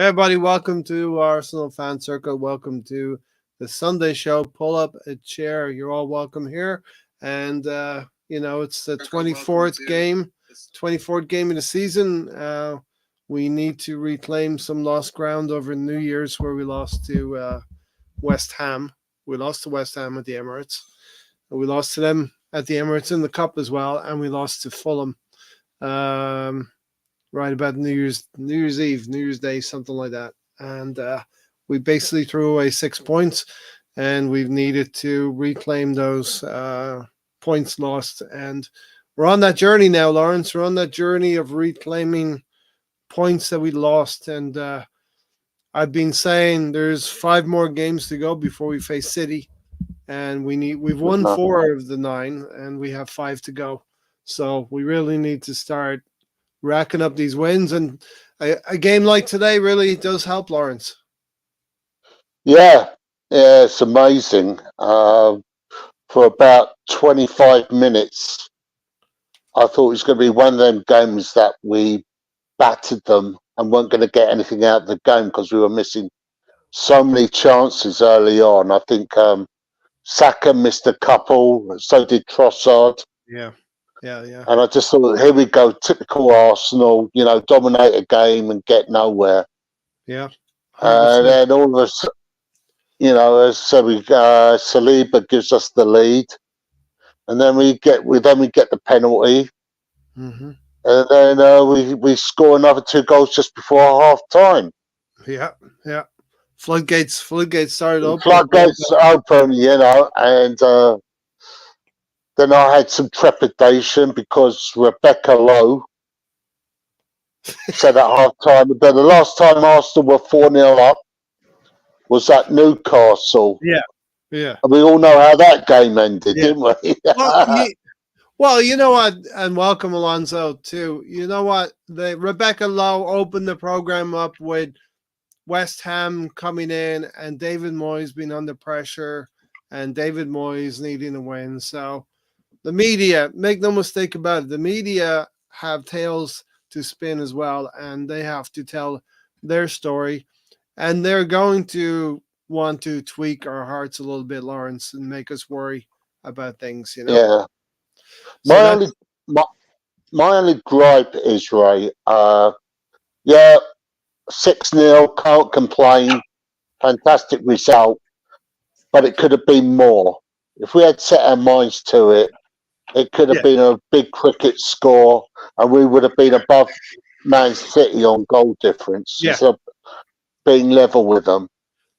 Everybody, welcome to Arsenal Fan Circle. Welcome to the Sunday show. Pull up a chair. You're all welcome here. And, it's the 24th game of the season. We need to reclaim some lost ground over New Year's where we lost to West Ham. We lost to West Ham at the Emirates. We lost to them at the Emirates in the Cup as well. And we lost to Fulham. Right about New Year's Eve, New Year's Day, something like that. And we basically threw away 6 points, and we've needed to reclaim those points lost. And we're on that journey now, Lawrence. We're on that journey of reclaiming points that we lost. And I've been saying there's 5 more games to go before we face City, and we've won 4 of the 9, and we have 5 to go. So we really need to start racking up these wins, and a game like today really does help, Lawrence. Yeah, it's amazing. For about 25 minutes, I thought it was going to be one of them games that we battered them and weren't going to get anything out of the game because we were missing so many chances early on. I think Saka missed a couple, so did Trossard. Yeah. And I just thought, here we go, typical Arsenal, dominate a game and get nowhere. Yeah. And then all of us, Saliba gives us the lead, and then we get the penalty, mm-hmm. and then we score another 2 goals just before half time. Yeah. Floodgates started open. Floodgates open, and. Then I had some trepidation because Rebecca Lowe said at half time that the last time Arsenal were 4-0 up was at Newcastle. Yeah. And we all know how that game ended, didn't we? Well, you know what? And welcome, Alonso, too. You know what? Rebecca Lowe opened the program up with West Ham coming in and David Moyes being under pressure and David Moyes needing a win. So the media, make no mistake about it, the media have tales to spin as well, and they have to tell their story. And they're going to want to tweak our hearts a little bit, Lawrence, and make us worry about things, Yeah. So my only gripe is, Ray, 6-0, can't complain, fantastic result, but it could have been more. If we had set our minds to it, it could have been a big cricket score, and we would have been above Man City on goal difference instead of being level with them.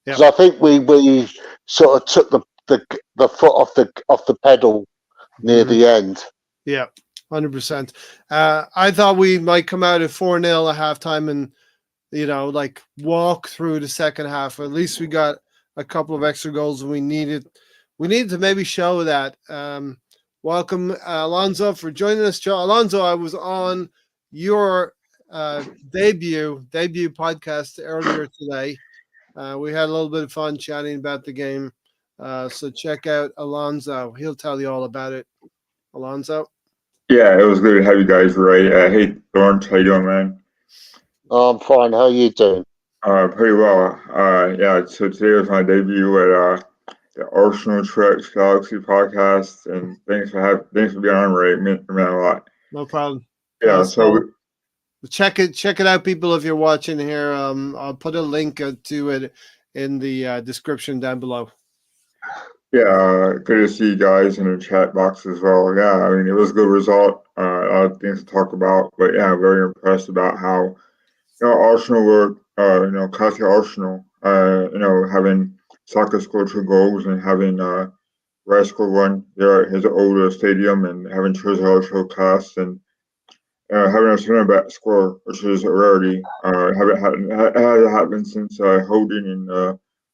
Because I think we sort of took the foot off the pedal near the end. Yeah, 100%. I thought we might come out at 4-0 at halftime and walk through the second half. Or at least we got a couple of extra goals, and we needed to maybe show that. Welcome, Alonso, for joining us. Alonso, I was on your debut podcast earlier today. We had a little bit of fun chatting about the game. So check out Alonso. He'll tell you all about it. Alonso? Yeah, it was good to have you guys, Ray. Hey, Lawrence, how you doing, man? I'm fine. How are you doing? Pretty well. So today was my debut at the Arsenal Treks Galaxy podcast, and thanks for being on, Ray. It meant a lot. No problem. Yeah, so check it out, people. If you're watching here, I'll put a link to it in the description down below. Yeah, good to see you guys in the chat box as well. Yeah, I mean, it was a good result. A lot of things to talk about, but yeah, very impressed about how Arsenal were, classic Arsenal. Having Saka score 2 goals and having Rice score 1 there at his older stadium, and having Trossard show class, and having a center back score, which is a rarity. Hasn't happened since Holding and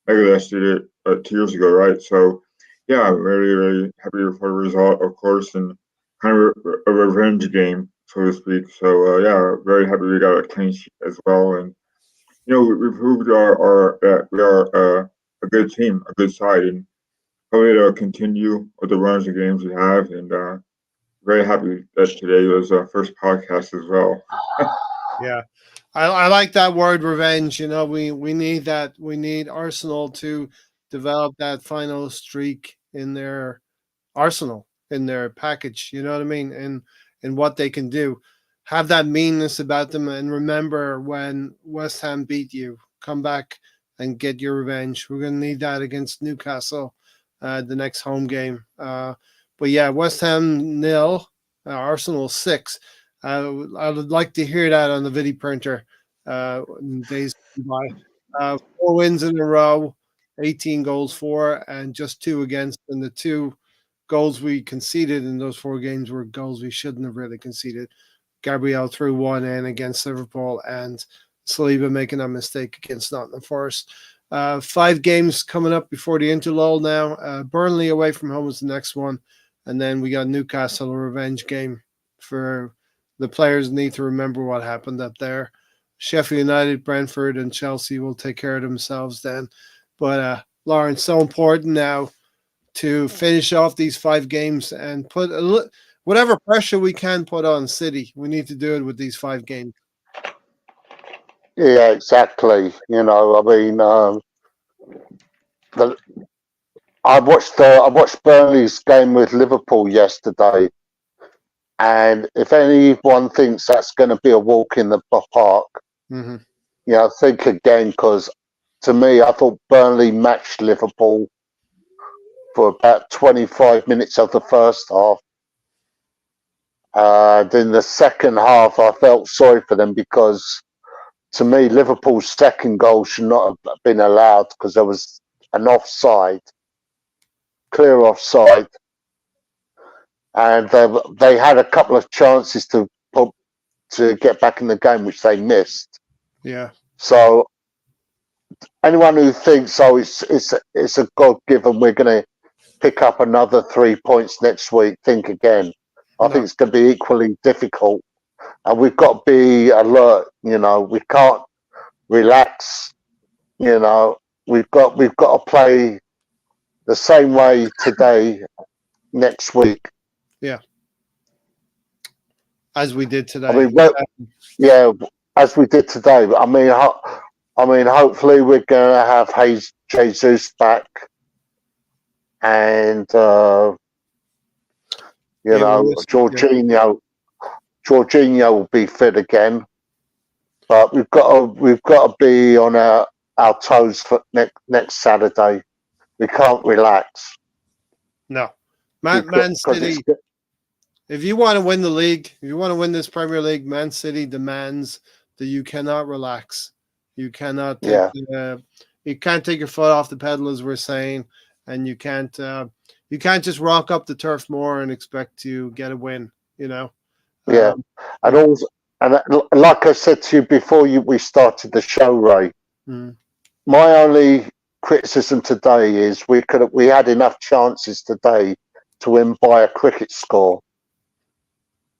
Megaless did it 2 years ago, right? So yeah, I'm really, really happy for the result, of course, and kind of a revenge game, so to speak. So very happy we got a clean sheet as well, and we proved that we are a good team, a good side, and hopefully to continue with the runs of games we have. And very happy that today was our first podcast as well. Yeah. I like that word revenge. You know, we need that. We need Arsenal to develop that final streak in their arsenal, in their package. You know what I mean? And what they can do. Have that meanness about them, and remember when West Ham beat you. Come back and get your revenge. We're gonna need that against Newcastle, the next home game. But yeah, West Ham nil, Arsenal 6. I would like to hear that on the video printer in days by. 4 wins in a row, 18 goals for, and just 2 against. And the 2 goals we conceded in those 4 games were goals we shouldn't have really conceded. Gabriel threw one in against Liverpool, and Saliba making a mistake against Nottingham Forest. 5 games coming up before the interlull now. Burnley away from home is the next one. And then we got Newcastle, a revenge game for the players need to remember what happened up there. Sheffield United, Brentford, and Chelsea will take care of themselves then. But Lauren, so important now to finish off these 5 games and put whatever pressure we can put on City. We need to do it with these 5 games. Yeah, exactly. You know, I mean, the, I watched Burnley's game with Liverpool yesterday, and if anyone thinks that's going to be a walk in the park, Mm-hmm. you know, think again, because to me, I thought Burnley matched Liverpool for about 25 minutes of the first half. In the second half, I felt sorry for them because, to me, Liverpool's second goal should not have been allowed because there was an offside, clear offside, and they had a couple of chances to get back in the game, which they missed. Yeah. So anyone who thinks, oh, it's a God given, we're going to pick up another 3 points next week, think again. I think it's going to be equally difficult, and we've got to be alert. You know, we can't relax. You know, we've got to play the same way today, next week. Yeah. As we did today. I mean, yeah, as we did today. I mean, hopefully we're going to have Jesus back, and Jorginho will be fit again. But we've got to be on our toes for next Saturday. We can't relax. No, Man City. If you want to win the league, if you want to win this Premier League, Man City demands that you cannot relax. You cannot take you can't take your foot off the pedal, as we're saying, and you can't just rock up the turf more and expect to get a win. You know. Yeah, and also, and like I said to you before we started the show, Ray. My only criticism today is we had enough chances today to win by a cricket score.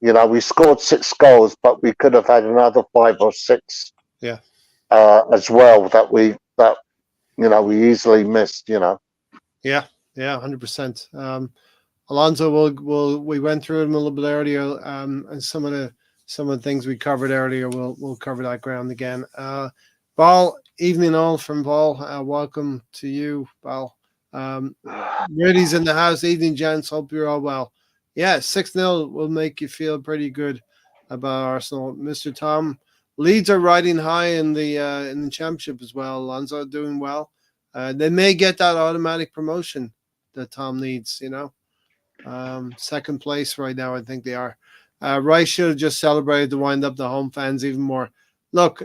You know, we scored 6 goals, but we could have had another 5 or 6. Yeah. As well that we we easily missed. You know. Yeah. 100%. Alonso, we went through him a little bit earlier, and some of the things we covered earlier. We'll cover that ground again. Ball, evening all from Ball. Welcome to you, Ball. Rudy's in the house. Evening, gents. Hope you're all well. Yeah, 6-0 will make you feel pretty good about Arsenal. Mr. Tom, Leeds are riding high in the championship as well. Alonso doing well. They may get that automatic promotion that Tom needs, you know. Second place right now, I think they are. Rice should have just celebrated to wind up the home fans even more. Look,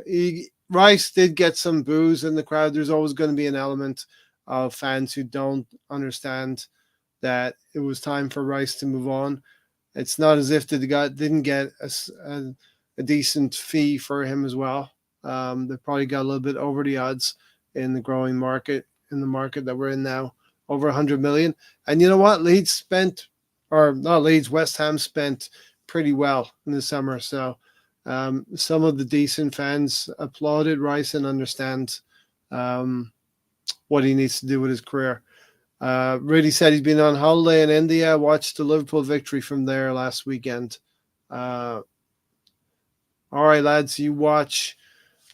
Rice did get some boos in the crowd. There's always going to be an element of fans who don't understand that it was time for Rice to move on. It's not as if the guy didn't get a decent fee for him as well. They probably got a little bit over the odds in the growing market, in the market that we're in now, over 100 million. And you know what? West Ham spent pretty well in the summer. So some of the decent fans applauded Rice and understand what he needs to do with his career. Rudy said he's been on holiday in India, watched the Liverpool victory from there last weekend. all right, lads, you watch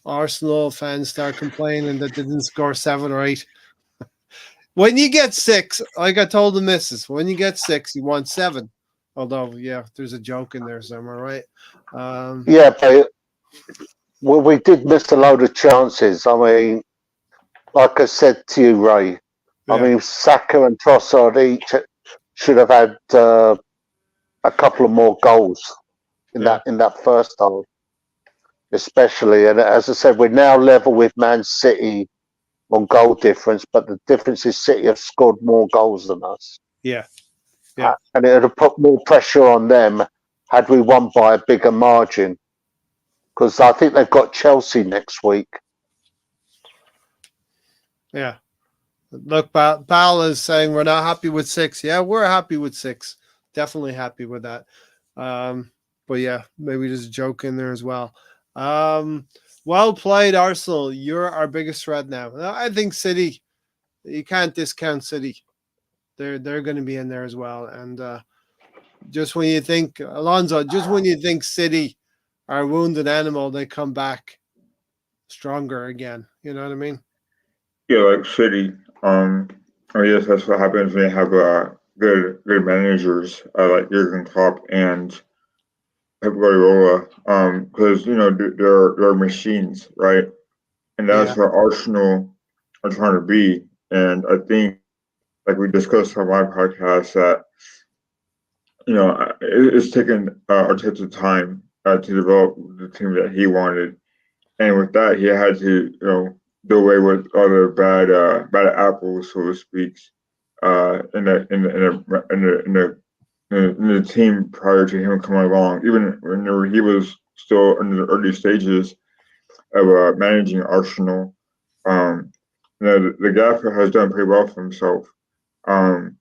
Arsenal fans start complaining that they didn't score 7 or 8. When you get 6, like I told the missus, when you get 6, you want 7. Although, yeah, there's a joke in there somewhere, right? Yeah, but we did miss a load of chances. I mean, like I said to you, Ray, I Yeah, mean, Saka and Trossard each should have had a couple of more goals yeah, in that first half, especially. And as I said, we're now level with Man City on goal difference, but the difference is City have scored more goals than us, yeah, yeah, and it would have put more pressure on them had we won by a bigger margin. Because I think they've got Chelsea next week. yeah. Look, Bal is saying we're not happy with 6. Yeah, we're happy with 6. Definitely happy with that. But yeah, maybe there's a joke in there as well. Well played, Arsenal. You're our biggest threat now. I think City. You can't discount City. They're going to be in there as well. And just when you think Alonso, just when you think City are a wounded animal, they come back stronger again. You know what I mean? Yeah, like City. I guess that's what happens when you have good managers like Jurgen Klopp and Pep Guardiola. Because they're machines, right? And Yeah, that's what Arsenal are trying to be. And I think, like we discussed on my podcast, that it's taken Arteta time to develop the team that he wanted, and with that, he had to do away with other bad apples, so to speak, in the team prior to him coming along. Even when he was still in the early stages of managing Arsenal, the gaffer has done pretty well for himself. Um,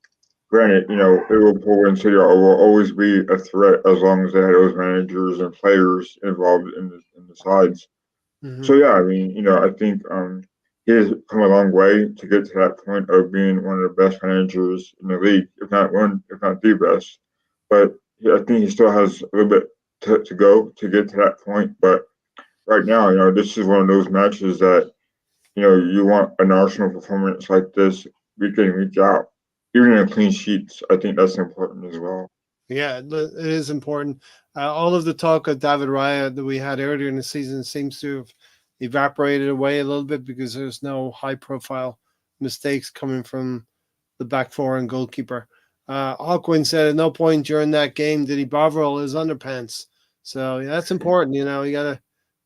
Granted, Liverpool and City will always be a threat as long as they have those managers and players involved in the sides. hmm, So yeah, I mean, I think he has come a long way to get to that point of being one of the best managers in the league, if not the best. But I think he still has a little bit to go to get to that point. But right now, this is one of those matches that you want an Arsenal performance like this week in, week out. Even in clean sheets, I think that's important as well. yeah, it is important. All of the talk of David Raya that we had earlier in the season seems to have evaporated away a little bit because there's no high-profile mistakes coming from the back four and goalkeeper. Hawkwin said at no point during that game did he bovril his underpants. So yeah, that's important. You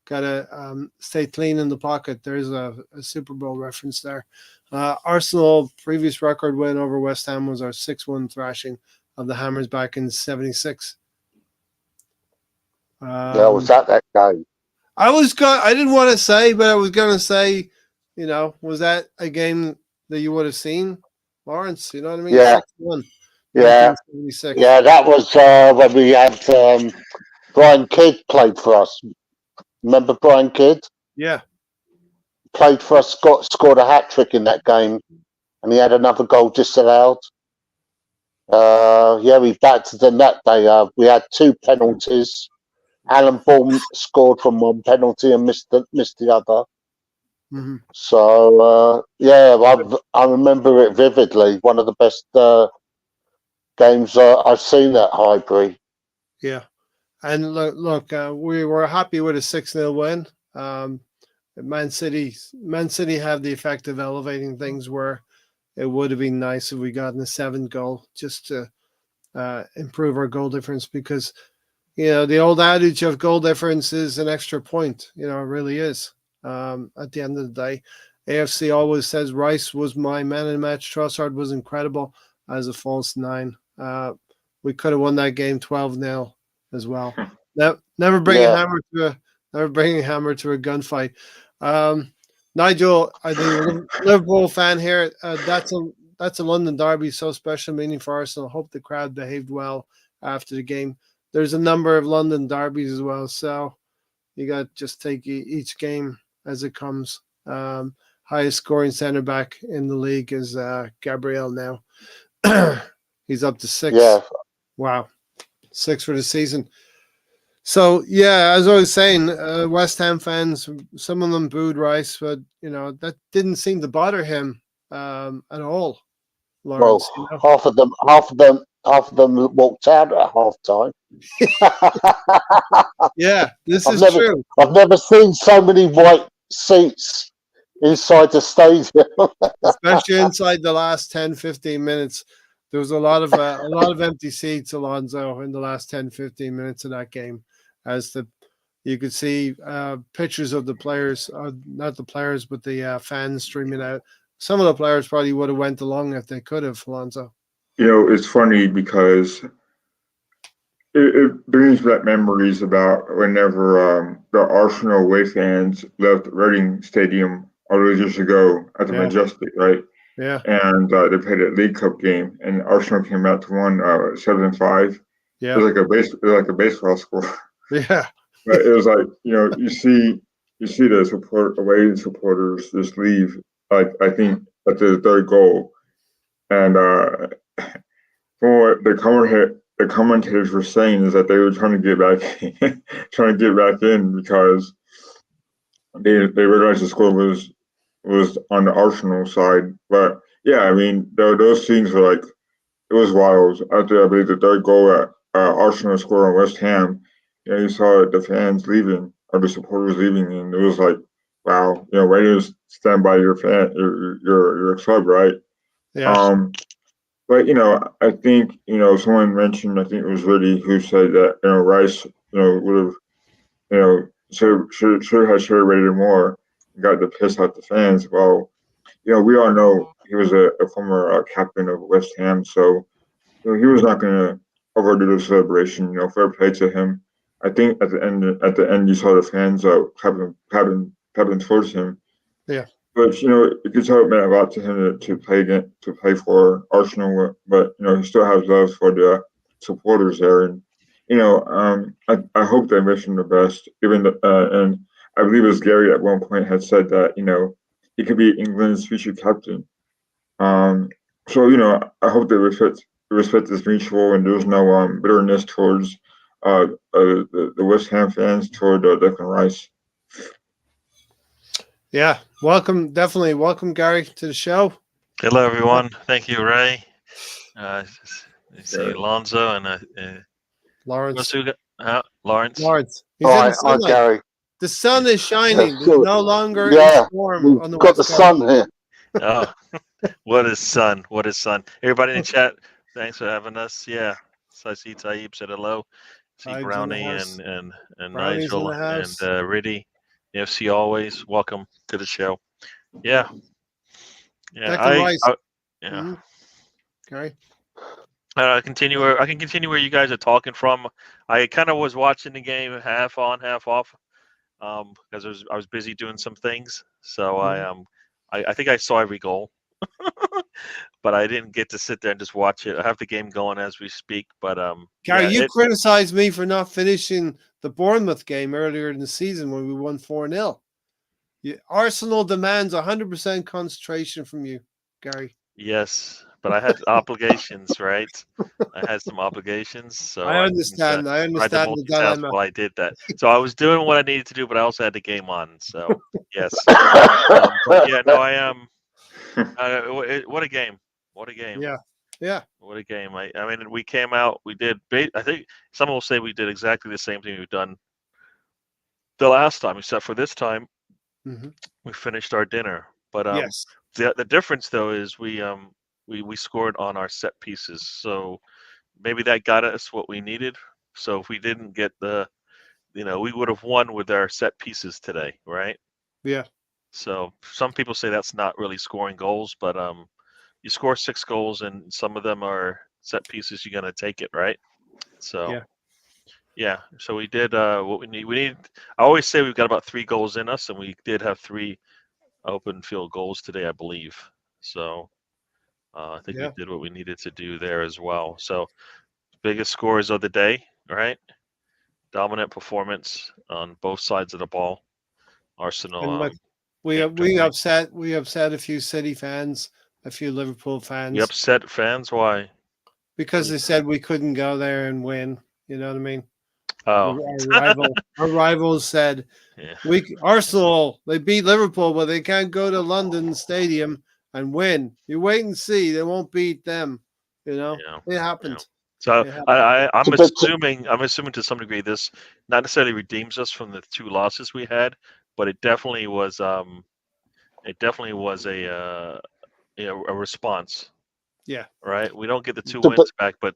gotta stay clean in the pocket. There's a Super Bowl reference there. Arsenal previous record win over West Ham was our 6-1 thrashing of the Hammers back in '76. Yeah, I was at that game. I didn't want to say, but I was gonna say, was that a game that you would have seen, Lawrence? You know what I mean? Yeah, 6-1, yeah, 1976. yeah. That was when we had Brian Kidd played for us. Remember Brian Kidd? Yeah. Played for us, scored a hat trick in that game, and he had another goal disallowed. Yeah, we battered them that day. We had 2 penalties. Alan Bourne scored from one penalty and missed the other. Mm-hmm. So yeah, I remember it vividly. One of the best games I've seen at Highbury. Yeah. And look, we were happy with a 6-0 win. Man City have the effect of elevating things where it would have been nice if we got in a 7 goal just to improve our goal difference because the old adage of goal difference is an extra point. It really is. At the end of the day, AFC always says Rice was my man in the match. Trossard was incredible as a false 9. We could have won that game 12-0 as well. Never bring a Yeah, hammer to a gunfight. Nigel, I think Liverpool fan here. That's a London derby, so special meaning for Arsenal. Hope the crowd behaved well after the game. There's a number of London derbies as well, so you got to just take each game as it comes. Highest scoring centre back in the league is Gabriel now. He's up to 6. yeah, Wow, 6 for the season. So yeah, as I was saying, West Ham fans, some of them booed Rice, but that didn't seem to bother him at all, Lawrence. Well, half of them walked out at half time. Yeah, this I've is never, true. I've never seen so many white seats inside the stadium. Especially inside the last 10, 15 minutes. There was a lot of empty seats, Alonso, in the last 10, 15 minutes of that game. As you could see pictures of the players, not the players, but the fans streaming out. Some of the players probably would have went along if they could have, Alonso. It's funny because it brings back memories about whenever the Arsenal away fans left Reading Stadium all those years ago at the Yeah, Majestic, right? yeah, And they played a League Cup game, and Arsenal came out to win 7-5. It yeah, was like a baseball score. yeah, But it was like you see the away supporters just leave. Like I think at the third goal, and from what the commentators were saying is that they were trying to get back, trying to get back in because they realized the score was on the Arsenal side. But yeah, I mean those scenes were like it was wild. After I believe the third goal at Arsenal scored on West Ham, you saw the fans leaving or the supporters leaving, and it was like, wow, way to stand by your your club, right? yeah. Um, but I think someone mentioned, I think it was Riddy who said that Rice would have should have rated more, and got the piss out the fans. Well, we all know he was a former captain of West Ham, so he was not going to overdo the celebration. Fair play to him. I think at the end, you saw the fans clapping towards him. Yeah. But you could tell it meant a lot to him to play again, to play for Arsenal. But he still has love for the supporters there, and I hope they wish him the best. And I believe it was Gary at one point had said that he could be England's future captain. Um, so I hope the respect is mutual, and there's no bitterness towards the West Ham fans toward Declan Rice. Yeah, definitely welcome, Gary, to the show. Hello, everyone. Thank you, Ray. I see Yeah. Alonzo and Lawrence. Lawrence. Lawrence. He's All in right, the hi sunlight. Gary. The sun is shining. There's So, no longer a yeah, storm we've on the got the west coast. sun here. Oh, what is sun? What is sun? Everybody in the chat, thanks for having us. Yeah. So I see Taib said hello. See Taib's in the Brownie house. and Brownie's in Nigel the house. and Riddy. FC always welcome to the show. Yeah. Yeah. Declan Rice. Yeah. Mhm. Gary. I can continue where you guys are talking from. I kind of was watching the game half on, half off, because I was busy doing some things. So I think I saw every goal, but I didn't get to sit there and just watch it. I have the game going as we speak, but Gary, yeah, you criticized me for not finishing the Bournemouth game earlier in the season when we won 4-0. Arsenal demands 100% concentration from you, Gary. yes, but I had obligations, right? I had some obligations, so I understand. I tried to understand the multitask dilemma. while I did that. So I was doing what I needed to do, but I also had the game on. So yes, but yeah, no, I am. What a game! What a game! Yeah, yeah. What a game! I mean, we came out. We did. I think some will say we did exactly the same thing we've done the last time, except for this time Mhm. we finished our dinner. But Yes. the difference though is we scored on our set pieces. So maybe that got us what we needed. So if we didn't get we would have won with our set pieces today, right? Yeah. So some people say that's not really scoring goals, but you score 6 goals and some of them are set pieces, you're gonna take it, right? So yeah. So we did what we need. I always say we've got about 3 goals in us, and we did have 3 open field goals today, I believe. So I think we did what we needed to do there as well. So biggest scores of the day, right? Dominant performance on both sides of the ball. Arsenal. And we upset a few City fans, a few Liverpool fans. You upset fans? Why? Because they said we couldn't go there and win. You know what I mean? Oh, Our rivals said yeah. Arsenal, they beat Liverpool, but they can't go to London Stadium and win. You wait and see. They won't beat them. You know, Yeah. it Yeah. happened. So It happened. I'm But assuming to some degree this not necessarily redeems us from the 2 losses we had, but it definitely was a a response, Yeah, right? We don't get the 2 but wins back, but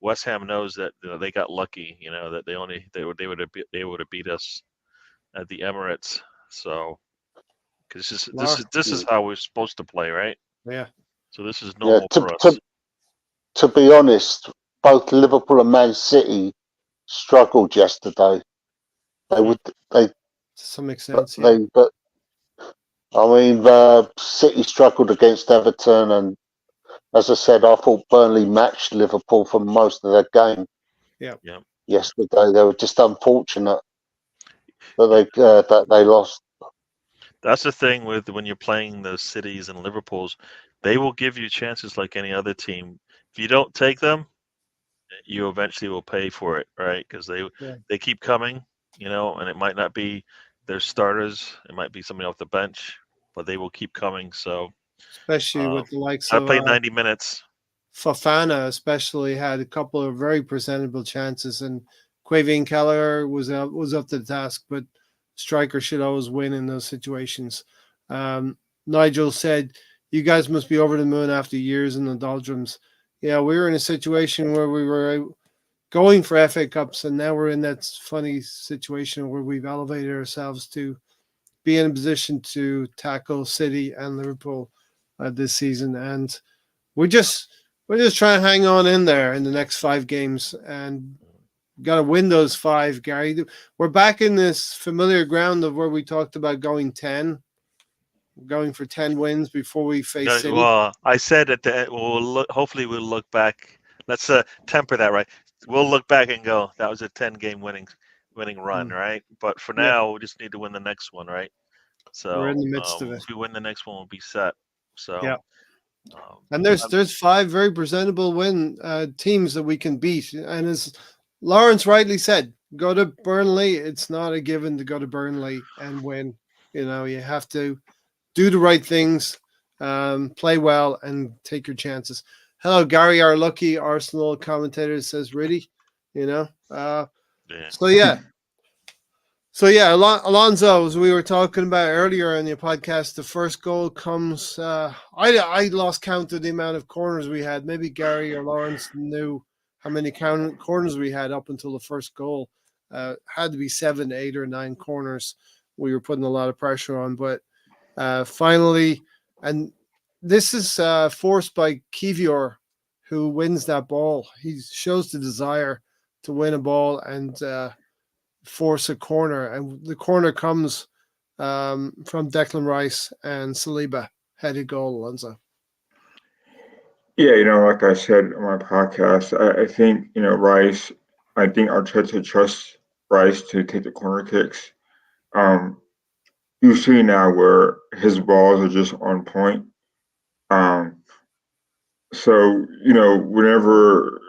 West Ham knows that they got lucky, that they would have beat us at the Emirates. So because this is how we're supposed to play, right? yeah. So this is yeah, normal for us. to be honest, both Liverpool and Man City struggled yesterday. They Hmm. would they To some extent, yeah. they but I mean City struggled against Everton, and as I said, I thought Burnley matched Liverpool for most of their game Yeah. Yeah. yesterday. They were just unfortunate Yeah. that they lost. That's the thing with when you're playing those cities and Liverpools, they will give you chances like any other team. If you don't take them, you eventually will pay for it, right? Because Yeah. they keep coming, and it might not be their starters, it might be somebody off the bench, but they will keep coming. So Especially um, with the likes I of played 90 minutes. Fafana, especially had a couple of very presentable chances, and Quavin Keller was up to the task. But striker should always win in those situations. Nigel said, "You guys must be over the moon after years in the doldrums." Yeah, we were in a situation where we were going for FA Cups, and now we're in that funny situation where we've elevated ourselves to be in a position to tackle City and Liverpool this season, and we're just trying to hang on in there in the next 5 games, and got to win those 5, Gary. We're back in this familiar ground of where we talked about going for 10 wins before we face City. Well, I said at the end, hopefully we'll look back. Let's temper that, right? We'll look back and go, that was a 10-game winning run, Mm, right? But for yeah, now, we just need to win the next one, right? we're in So the midst of it. if we win the next one, we'll be set. So Yeah, um, and there's 5 very presentable teams that we can beat, and as Lawrence rightly said, go to Burnley. It's not a given to go to Burnley and win. You have to do the right things, play well, and take your chances. Hello, Gary, our lucky Arsenal commentator says, "Really, you know." yeah. So yeah, Alonso, as we were talking about earlier in the podcast, the first goal comes. I lost count of the amount of corners we had. Maybe Gary or Lawrence knew how many corners we had up until the first goal. Had to be 7, 8, or 9 corners. We were putting a lot of pressure on, but finally, and this is forced by Kivior, who wins that ball. He shows the desire to win a ball and force a corner, and the corner comes from Declan Rice and Saliba headed goal, Alonso. Yeah, like I said on my podcast, I think, Rice, I think Arteta trusts Rice to take the corner kicks. Um, you see now where his balls are just on point. Um, so, whenever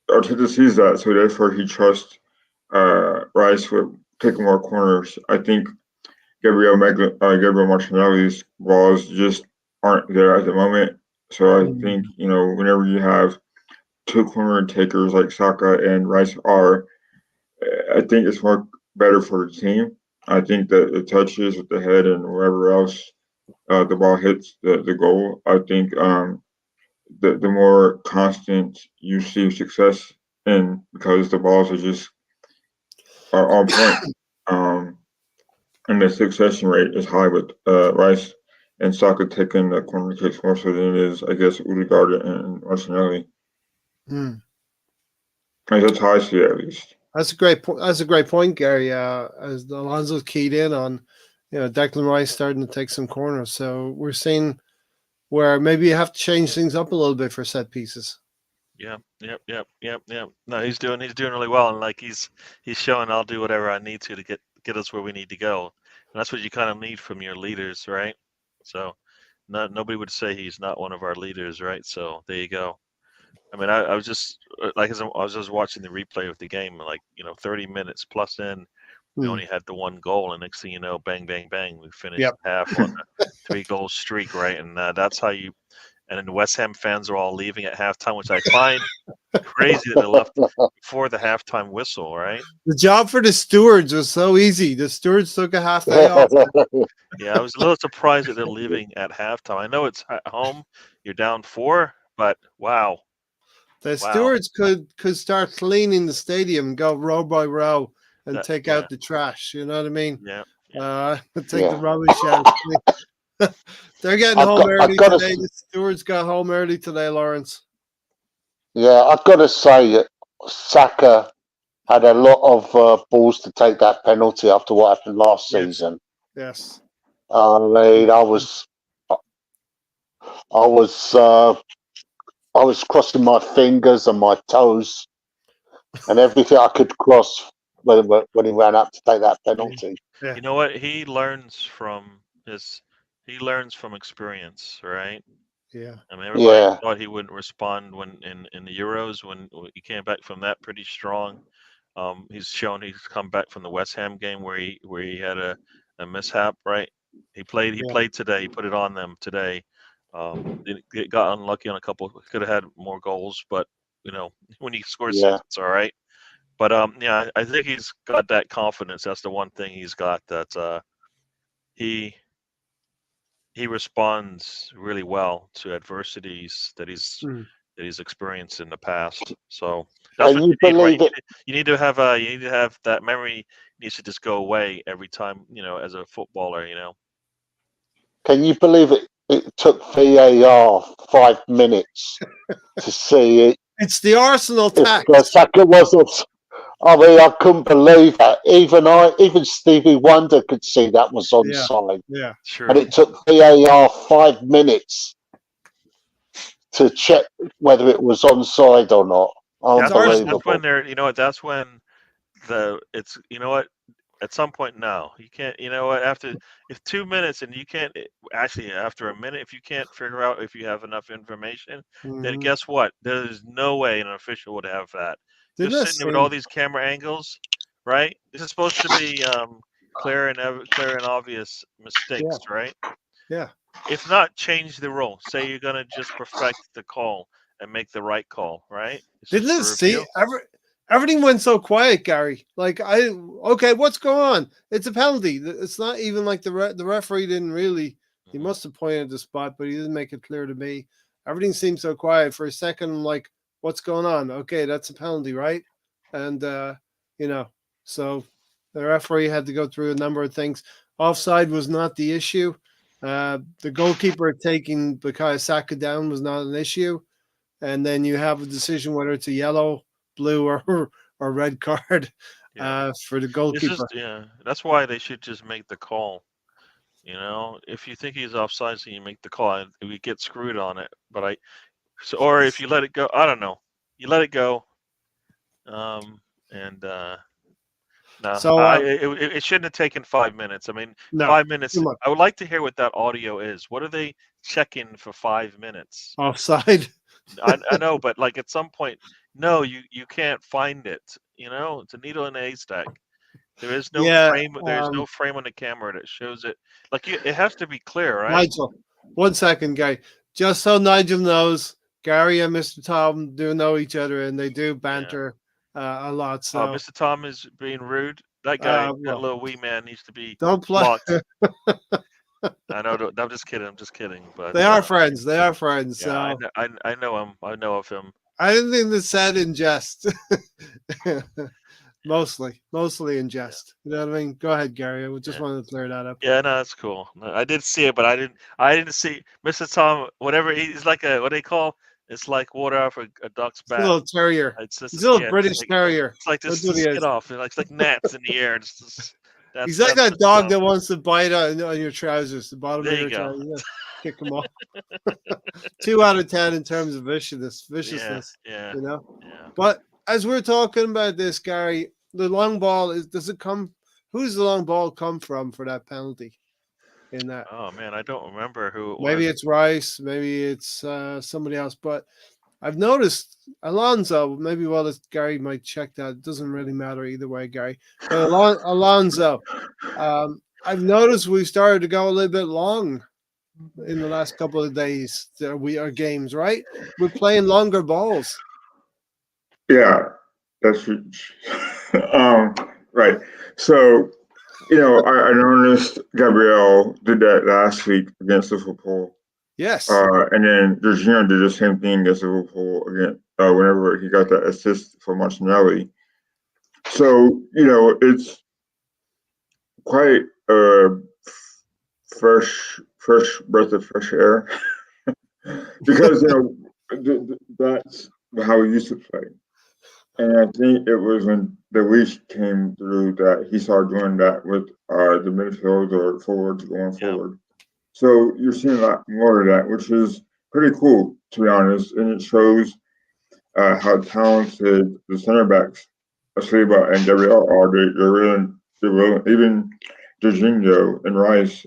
Arteta sees that, so therefore he trusts Rice with taking more corners. I think Gabriel Martinelli's balls just aren't there at the moment. So I think, whenever you have 2 corner takers like Saka and Rice are, I think it's more better for the team. I think that the touches with the head and wherever else the ball hits the goal, I think the more constant you see success in because the balls are on point. Um, and the succession rate is high with Rice and Saka taking the corner kicks more so than it is, I guess, Odegaard and Martinelli. Mm. That's how I see it, at least. That's a great point. That's a great point, Gary. As Alonso's keyed in on, Declan Rice starting to take some corners, so we're seeing where maybe you have to change things up a little bit for set pieces. Yep. No, he's doing really well, and like he's showing I'll do whatever I need to get us where we need to go, and that's what you kind of need from your leaders, right? So, nobody would say he's not one of our leaders, right? So there you go. I mean, I was just like as I was just watching the replay of the game, like 30 minutes plus in, we Hmm. only had the one goal, and next thing you know, bang, bang, bang, we finished Yep. half on a 3-goal streak, right? And that's how you. And then the West Ham fans are all leaving at halftime, which I find crazy that they left before the halftime whistle, right? The job for the stewards was so easy. The stewards took a half day off. Yeah, I was a little surprised that they're leaving at halftime. I know it's at home, you're down 4, but wow, The wow, stewards could start cleaning the stadium, go row by row, and that take yeah, out the trash. You know what I mean? yeah, yeah. Take the Yeah. rubbish out. They're getting home I've early got today. to, The stewards got home early today, Lawrence. yeah, I've got to say that Saka had a lot of balls to take that penalty after what happened last Yes. season. Yes. I mean, I was, uh, I was crossing my fingers and my toes and everything I could cross when he ran up to take that penalty. Yeah. You know what? He learns from experience, right? Yeah. I mean, everybody Yeah, thought he wouldn't respond when in the Euros when he came back from that pretty strong. He's shown he's come back from the West Ham game where he had a mishap, right? He Yeah. played today. He put it on them today. It got unlucky on a couple. Could have had more goals, but when he scores six, yeah. it's all right. But yeah, I think he's got that confidence. That's the one thing he's got. That he he responds really well to adversities Mm. that he's experienced in the past. So that's Can what you you need, right? believe it? You need to have that memory needs to just go away every time, as a footballer, Can you believe it? It took VAR 5 minutes to see it. It's the Arsenal If tax. Saka wasn't, I mean, I couldn't believe that. Even Stevie Wonder could see that was Yeah. onside, Yeah. and True. it took VAR 5 minutes to check whether it was onside or not. It's Arsenal. That's when Unbelievable. that's when it's at some point now you can't after if 2 minutes and you can't actually after a minute if you can't figure out if you have enough information, then Mhm. guess what, there's no way an official would have that. You're Didn't that sitting there with all seem? these camera angles, right? This is supposed to be clear and obvious Yeah. mistakes, right? Yeah. If not, change the rule. Say you're going to just perfect the call and make the right call, right? It's Didn't just a it see? review. Everything went so quiet, Gary. Like okay, what's going on? It's a penalty. It's not even like the referee didn't really. He Mhm. must have pointed the spot, but he didn't make it clear to me. Everything seemed so quiet for a second. I'm like, what's going on? Okay, that's a penalty, right? And you know, so the referee had to go through a number of things. Offside was not the issue. The goalkeeper taking Bukayo Saka down was not an issue. And then you have a decision whether it's a yellow, blue, or red card Yeah. for the It's just, goalkeeper. yeah, that's why they should just make the call. If you think he's offside, so you make the call. And we get screwed on it, or if you let it go, I don't know. You let it go, and no, So it shouldn't have taken 5 minutes. I mean, no, 5 minutes. too much I would like to hear what that audio is. What are they checking for 5 minutes? offside. I know, but like at some point, no, you can't find it. It's a needle in a haystack. There is no Yeah, frame. There's no frame on the camera that shows it. Like it has to be clear, right? Nigel. 1 second, Gary. Just so Nigel knows, Gary and Mr. Tom do know each other, and they do Yeah. banter a lot. Oh, So Mr. Tom is being rude. That guy, that well, little wee man, needs to be don't play. blocked. I know. I'm just kidding. I'm just kidding. But They are friends. They are friends. yeah, So I know him. I know of him. I didn't think that's said in jest. Mostly in Yeah. jest. You know what I mean? Go ahead, Gary. I just Yeah. wanted to clear that up. Yeah, no, that's cool. No, I did see it, but I didn't. I didn't see Mr. Tom. Whatever he's like what they call. It's like water off a duck's It's a back. little terrier. It's just He's a little yeah. British terrier. It's like That's this what he skid is. off. It's like gnats in the air. He's like That's that Mr. dog Tom. that wants to bite on your trousers, the bottom There of you your go. trousers. Yeah, kick him off. 2 out of 10 in terms of Yeah, viciousness, yeah, you know. yeah. But as we're talking about this, Gary, the long ball does it come? Who's the long ball come from for that penalty? In that, Oh man, I don't remember who it maybe was. it's Rice, maybe it's somebody else, but I've noticed Alonso. Maybe Gary might check that. It doesn't really matter either way, Gary. But Alonso, I've noticed we started to go a little bit long in the last couple of days. Our games, right? We're playing longer balls. Yeah, that's right. So, I noticed Gabriel did that last week against Liverpool. Yes. And then Jorginho did the same thing against Liverpool again whenever he got that assist for Martinelli. So, it's quite a fresh breath of fresh air because that's how we used to play. And I think it was when the leash came through that he started doing that with the midfield or forwards going forward. So you're seeing a lot more of that, which is pretty cool, to be honest. And it shows how talented the center backs, Saliba and Gabriel, are. They're really, even Jorginho and Rice,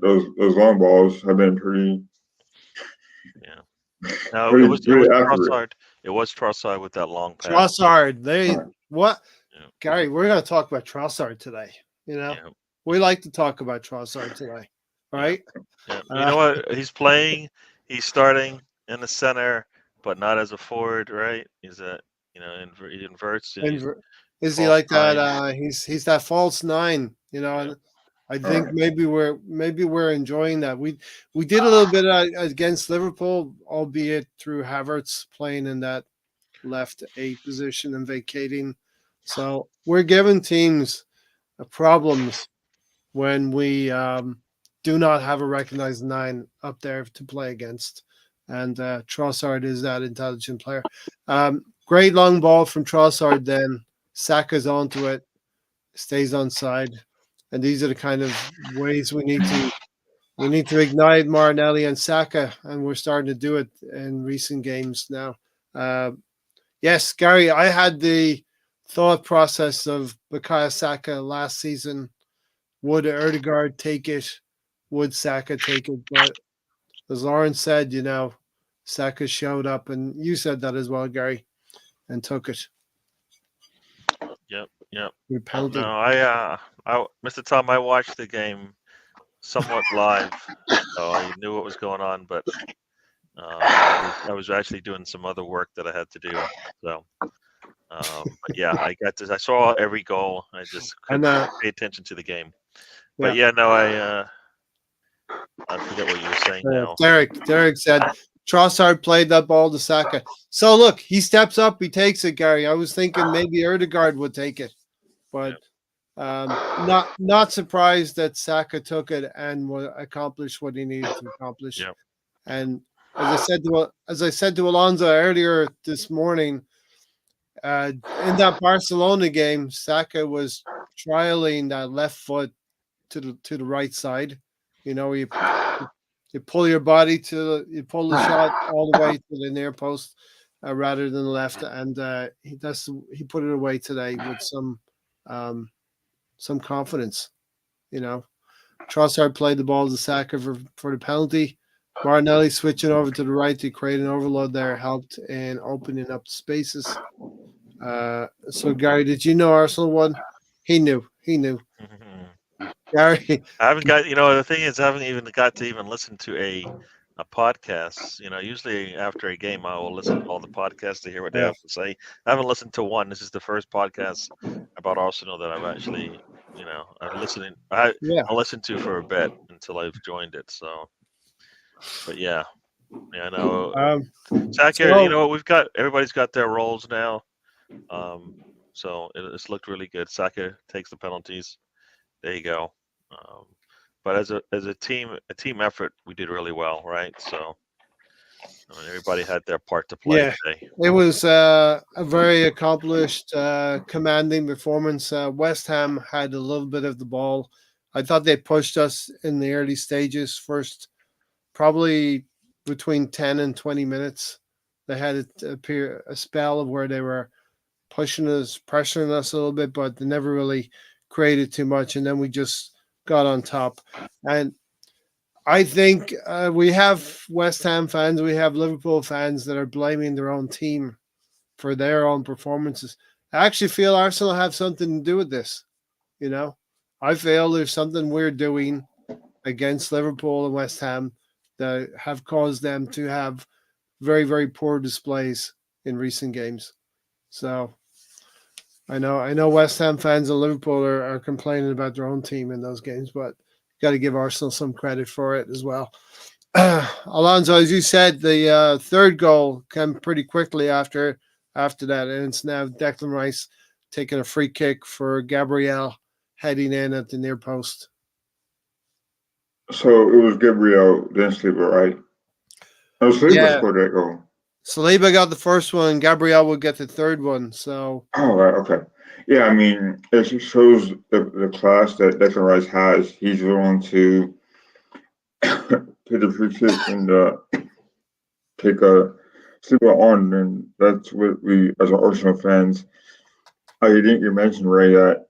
those long balls have been pretty. Yeah. No, pretty, it was accurate. Trossard. It was Trossard with that long pass. Trossard, what? Yeah. Gary, we're going to talk about Trossard today. We like to talk about Trossard today, right? Yeah. You know what? He's playing. He's starting in the center, but not as a forward, right? He's he inverts. Is he like nine. that? He's that false nine, and I think maybe we're enjoying that. We did a little bit against Liverpool, albeit through Havertz playing in that left 8 position and vacating. So we're giving teams problems when we do not have a recognized 9 up there to play against. And Trossard is that intelligent player. Great long ball from Trossard. Then Saka's onto it, stays on side, and these are the kind of ways we need to ignite Martinelli and Saka, and we're starting to do it in recent games now. Yes, Gary, I had the thought process of Bukayo Saka last season. Would Erdegaard take it? Would Saka take it? But as Lauren said, Saka showed up, and you said that as well, Gary, and took it. Yep. Penalty. No, Mr. Tom, I watched the game somewhat live, so I knew what was going on, but I was actually doing some other work that I had to do. So, but yeah, I saw every goal. I just couldn't pay attention to the game. But I forget what you were saying now. Derek said Trossard played that ball to Saka. So look, he steps up, he takes it, Gary. I was thinking maybe Erdegaard would take it, but not surprised that Saka took it and accomplished what he needed to accomplish. Yep. And as I said to Alonso earlier this morning, in that Barcelona game, Saka was trialing that left foot to the right side. You pull your body you pull the shot all the way to the near post rather than the left, and he put it away today with some confidence. Trossard played the ball to Saka for the penalty. Martinelli switching over to the right to create an overload there helped in opening up spaces. So Gary, did you know Arsenal won? He knew. Gary, I haven't got. The thing is, I haven't even got to even listen to a podcast. Usually after a game, I will listen to all the podcasts to hear what they have to say. I haven't listened to one. This is the first podcast about Arsenal that I've actually, I listened to for a bit until I've joined it. So, but I know. Saka, we've got everybody's got their roles now. So it's looked really good. Saka takes the penalties. There you go. But as a team effort, we did really well, right? So everybody had their part to play today. It was a very accomplished, commanding performance. West Ham had a little bit of the ball. I thought they pushed us in the early stages, first probably between 10 and 20 minutes. They had a spell of where they were pushing us, pressuring us a little bit, but they never really created too much. And then we just got on top. And I think we have West Ham fans, we have Liverpool fans that are blaming their own team for their own performances. I actually feel Arsenal have something to do with this. You know, I feel there's something we're doing against Liverpool and West Ham that have caused them to have very, very poor displays in recent games. So I know West Ham fans and Liverpool are complaining about their own team in those games, but got to give Arsenal some credit for it as well. Alonso, as you said, the third goal came pretty quickly after that, and it's now Declan Rice taking a free kick for Gabriel heading in at the near post. So it was Gabriel, then Sleeper, right? Oh, Sleeper Yeah, scored that goal. Saliba got the first one, and Gabriel will get the third one. So Oh, right, okay. Yeah, I mean, it just shows the class that Declan Rice has. He's willing to take the free kick and take a Sleeper on, and that's what we, as Arsenal fans, you didn't you mention, Ray, that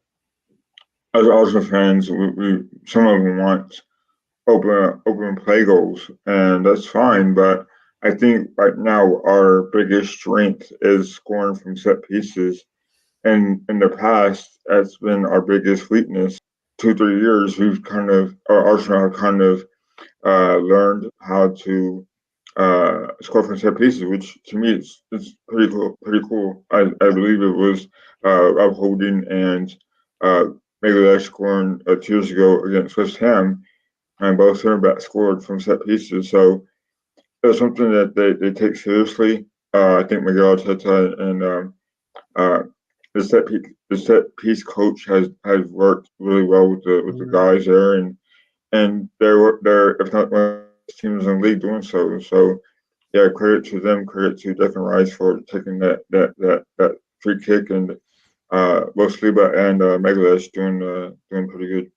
as Arsenal fans, we some of them want open play goals, and that's fine. But I think right now our biggest strength is scoring from set pieces. And in the past, that's been our biggest weakness. 2 3 years, we've kind of our Arsenal have kind of learned how to score from set pieces, which to me is pretty cool. Pretty cool. I believe it was Rob Holding and uh, Megalesh scoring 2 years ago against West Ham, and both center backs scored from set pieces. So it's something that they take seriously. I think Miguel Arteta and uh, the set piece coach has worked really well with the guys there, and they're if not one of the best teams in the league doing so. So yeah, credit to them, credit to Declan Rice for taking that free kick, and both Saliba and Megalesh doing pretty good.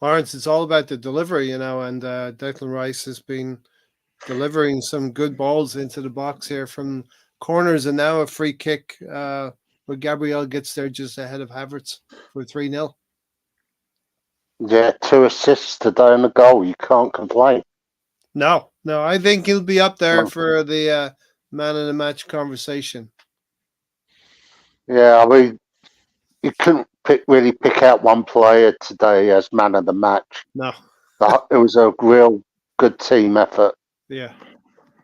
Lawrence, it's all about the delivery, and Declan Rice has been delivering some good balls into the box here from corners, and now a free kick where Gabriel gets there just ahead of Havertz for 3-0. Yeah, 2 assists today and a goal. You can't complain. No, I think he'll be up there No. for the man of the match conversation. Yeah, I mean, you couldn't really pick out one player today as man of the match. No, It was a real good team effort. yeah.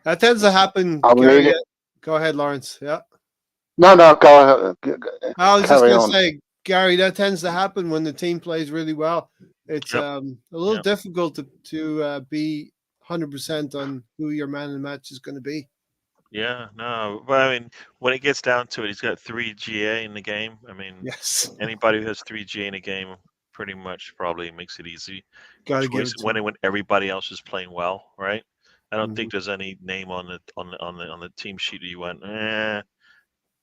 That tends to happen, I Gary. mean, Go ahead, Lawrence. Yeah. no, go I was just carry going to on. say, Gary, that tends to happen when the team plays really well. It's Yep. a little Yep. difficult to be 100% on who your man of the match is going to be. Yeah, no, but I mean, when it gets down to it, he's got 3 GA in the game. I mean, Yes. anybody who has 3 GA in a game pretty much probably makes it easy. Got to give Choice it to him. when everybody else is playing well, right? I don't Mhm. think there's any name on the team sheet that you went,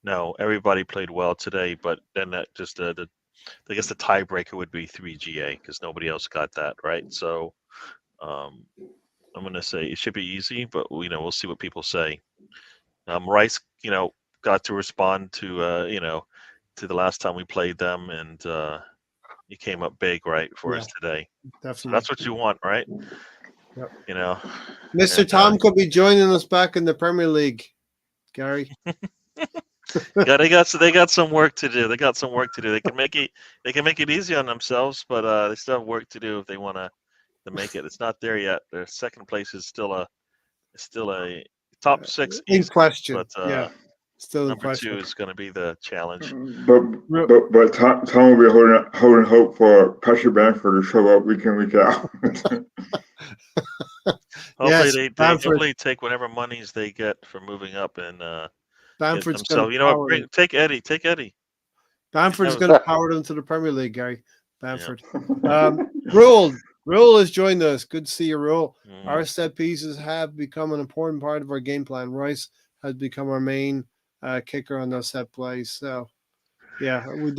no, everybody played well today, but then that just I guess the tiebreaker would be 3 GA because nobody else got that, right? So I'm gonna say it should be easy, but we'll see what people say. Rice, got to respond to to the last time we played them, and he came up big, right, for us today. So Definitely. that's what you want, right? Yep. Mr. Mr. Tom could be joining us back in the Premier League, Gary. Yeah, they got some work to do. They got some work to do. They can make it easy on themselves, but they still have work to do if they want to make it. It's not there yet. Their second place is still a top 6 in easy, question. but Still in number question. 2 is going to be the challenge. But Tom will be holding hope for Patrick Bamford to show up week in, week out. Hopefully Bamford. hopefully take whatever monies they get for moving up and get Bamford's going themselves. to You know what? Take Eddie. Bamford's That going to power them to the Premier League, Gary. Bamford. Rule has joined us. Good to see you, Rule. Our set pieces have become an important part of our game plan. Rice has become our main kicker on those set plays. So, yeah, we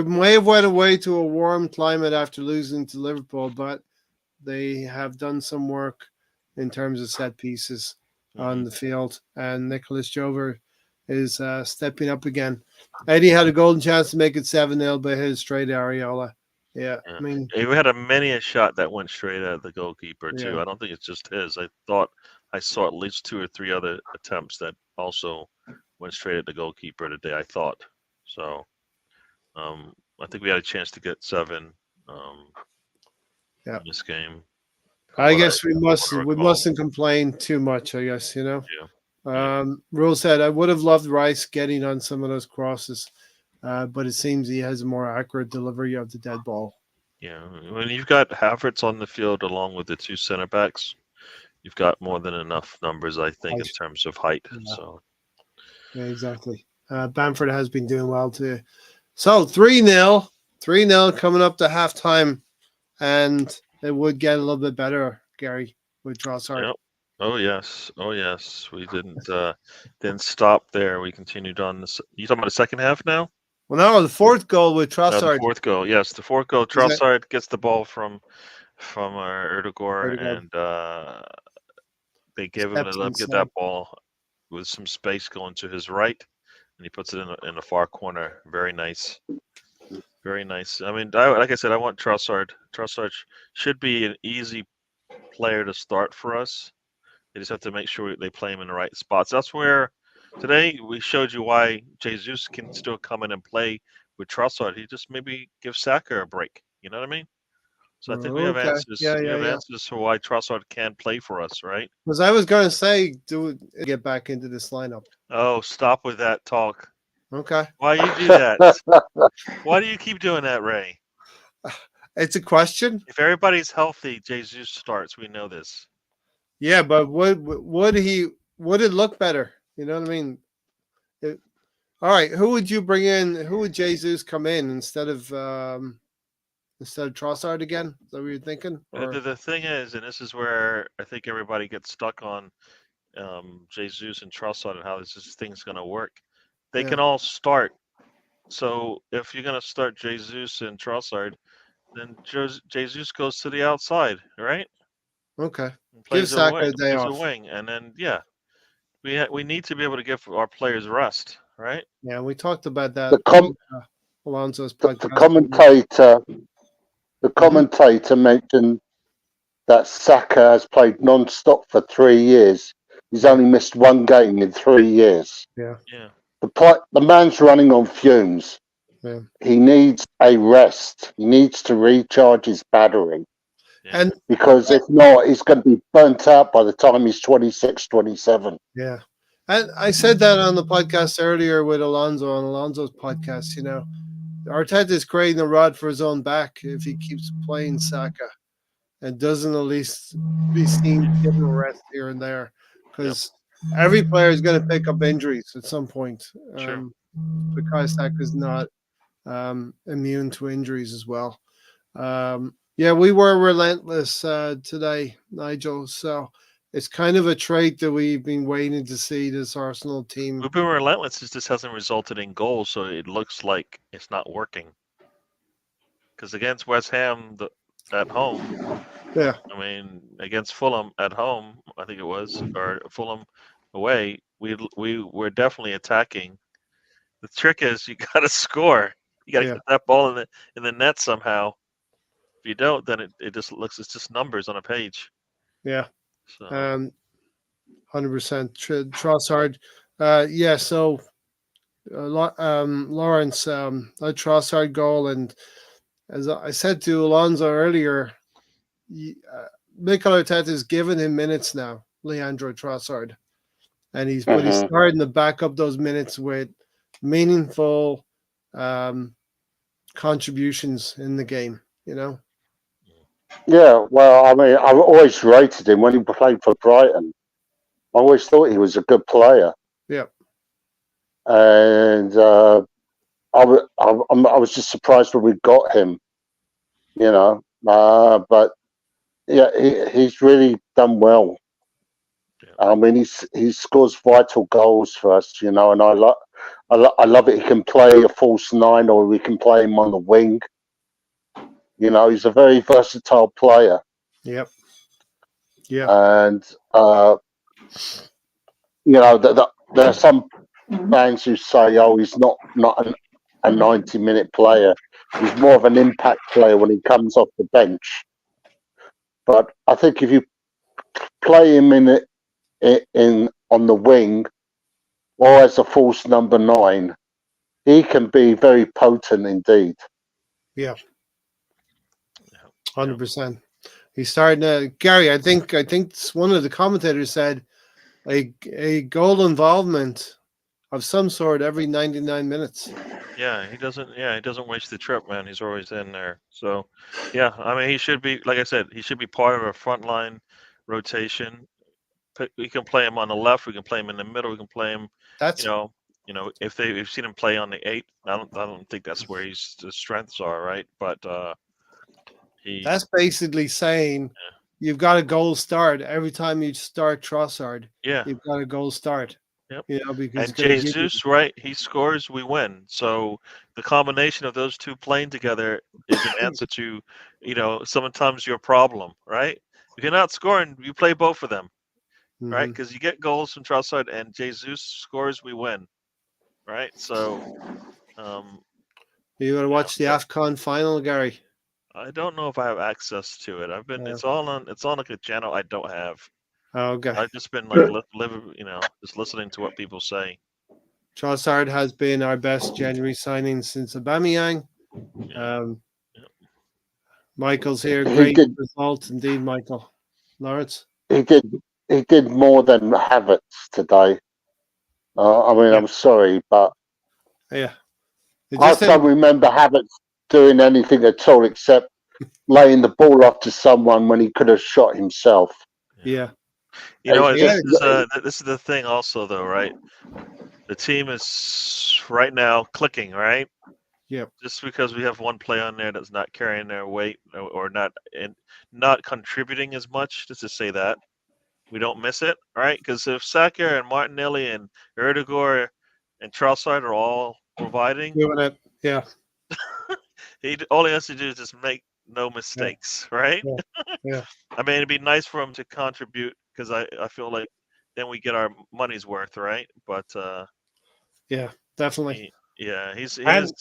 may have went away to a warm climate after losing to Liverpool, but they have done some work in terms of set pieces on the field. And Nicholas Jover is stepping up again. Eddie had a golden chance to make it 7-0, but hit straight Areola Yeah, Yeah. I mean, We had a shot that went straight at the goalkeeper too. yeah. I don't think it's just his. I thought I saw at least 2 or 3 other attempts that also went straight at the goalkeeper today. I thought so. I think we had a chance to get 7 Yeah. in this game. I What guess we recall. mustn't complain too much. I guess Yeah. Rule said I would have loved Rice getting on some of those crosses, but it seems he has a more accurate delivery of the dead ball. Yeah. When you've got Havertz on the field along with the 2 center backs, you've got more than enough numbers, I think, in Height. terms of height. Yeah. So Yeah, exactly. Bamford has been doing well too. So 3-0, 3-0 coming up to halftime, and it would get a little bit better, Gary, with Trossard. yep. Oh yes. We didn't stop there. We continued on this. You talking about the second half now? Well, no, the fourth goal with No, the Trossard. fourth goal. Yes, the fourth goal. Is that- Trossard gets the ball from Erdegaard, Erdegaard. and they give him. They Steps let him get inside. that ball with some space going to his right, and he puts it in the far corner. Very nice. Very nice. I mean, like I said, I want Trossard. Trossard should be an easy player to start for us. They just have to make sure they play him in the right spots. That's where today we showed you why Jesus can still come in and play with Trossard. He just maybe give Saka a break. You know what I mean? So I think we have Okay. answers. Yeah, We yeah, have yeah. answers for why Trossard can play for us, right? Because I was going to say, get back into this lineup. Oh, stop with that talk. Okay. Why you do that? Why do you keep doing that, Ray? It's a question. If everybody's healthy, Jesus starts. We know this. Yeah, but would it look better? You know what I mean? All right, who would you bring in? Who would Jesus come in instead of Trossard again? Is that what you're thinking? Or The thing is, and this is where I think everybody gets stuck on Jesus and Trossard and how this thing's going to work. They Yeah. can all start. So if you're going to start Jesus and Trossard, then Jesus goes to the outside, right? okay, And give plays Saka a day plays a off. wing, and then we need to be able to give our players rest, right? Yeah, we talked about that. The com- Alonso's the, podcast. the commentator the commentator mentioned that Saka has played non-stop for 3 years. He's only missed 1 game in 3 years. Yeah. The man's running on fumes. Yeah. He needs a rest. He needs to recharge his battery. Yeah. And because if not, he's going to be burnt out by the time he's 26, 27. yeah. And I said that on the podcast earlier with Alonso on Alonso's podcast. You know, Arteta is creating a rod for his own back if he keeps playing Saka and doesn't at least be seen given a rest here and there, because every player is going to pick up injuries at some point. Sure. Because Saka is not immune to injuries as well. Yeah, we were relentless today, Nigel. So it's kind of a trait that we've been waiting to see this Arsenal team. We've been relentless. It just hasn't resulted in goals, so it looks like it's not working. Because against West Ham at home, Yeah, I mean, against Fulham at home, I think it was, or Fulham away, we were definitely attacking. The trick is you got to score. You got to get that ball in the net somehow. If you don't, then it just looks, it's just numbers on a page. Yeah. So 100%. Trossard. Yeah. So Lawrence, that Trossard goal, and as I said to Alonso earlier, Mikel Arteta has given him minutes now, Leandro Trossard, and he's starting to back up those minutes with meaningful contributions in the game. You know. Yeah, well, I mean, I've always rated him when he played for Brighton. I always thought he was a good player. Yeah. And I was just surprised when we got him, you know. But yeah, he's really done well. Yeah. I mean, he scores vital goals for us, you know, and I love it. He can play a false 9, or we can play him on the wing. You know, he's a very versatile player. Yep. Yeah. And you know, there are some fans who say, "Oh, he's not a 90-minute player. He's more of an impact player when he comes off the bench. But I think if you play him in on the wing or as a false number 9, he can be very potent indeed. Yeah, 100%. He's starting to Gary. I think one of the commentators said a goal involvement of some sort every 99 minutes. Yeah, he doesn't waste the trip, man. He's always in there. So, yeah, I mean, he should be, like I said, he should be part of a frontline rotation. We can play him on the left. We can play him in the middle. We can play him, That's if we've seen him play on the 8. I don't think that's where his strengths are, right? But that's basically saying you've got a goal start every time you start Trossard. Yeah, You've got a goal start. Yep. Because and Jesus, right? He scores, we win. So the combination of those two playing together is an answer to, sometimes your problem, right? If you're not scoring, you play both of them, right? Because you get goals from Trossard and Jesus scores, we win, right? So, you got to watch the AFCON final, Gary. I don't know if I have access to it. It's on like a channel I don't have. Oh, okay. I've just been like just listening to what people say. Trossard has been our best January signing since Aubameyang. Michael's here. Great result indeed, Michael. Lawrence? He did more than Havertz today. I'm sorry, but I can't remember Havertz doing anything at all except laying the ball off to someone when he could have shot himself. Yeah. This is the thing also, though, right? The team is right now clicking, right? Yep. Just because we have one player on there that's not carrying their weight or not contributing as much, just to say that, we don't miss it, right? Because if Saka and Martinelli and Erdegaard and Trossard are all providing, doing it, yeah. All he has to do is just make no mistakes, right? Yeah. I mean, it'd be nice for him to contribute because I feel like then we get our money's worth, right? But yeah, definitely. He's and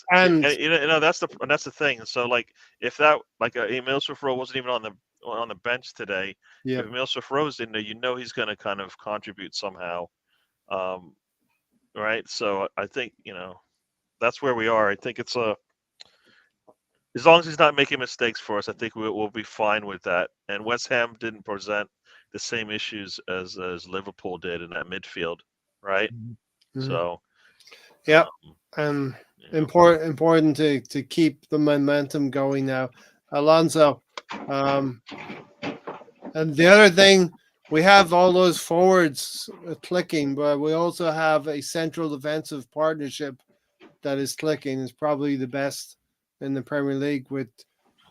that's the thing. So like if that Emil Smith-Rowe wasn't even on the bench today, if Emil Smith-Rowe's in there, he's going to kind of contribute somehow, right? So I think that's where we are. I think it's as long as he's not making mistakes for us, I think we'll be fine with that. And West Ham didn't present the same issues as Liverpool did in that midfield, right? Mm-hmm. So, important to keep the momentum going now, Alonso. And the other thing, we have all those forwards clicking, but we also have a central defensive partnership that is clicking. Is probably the best in the Premier League with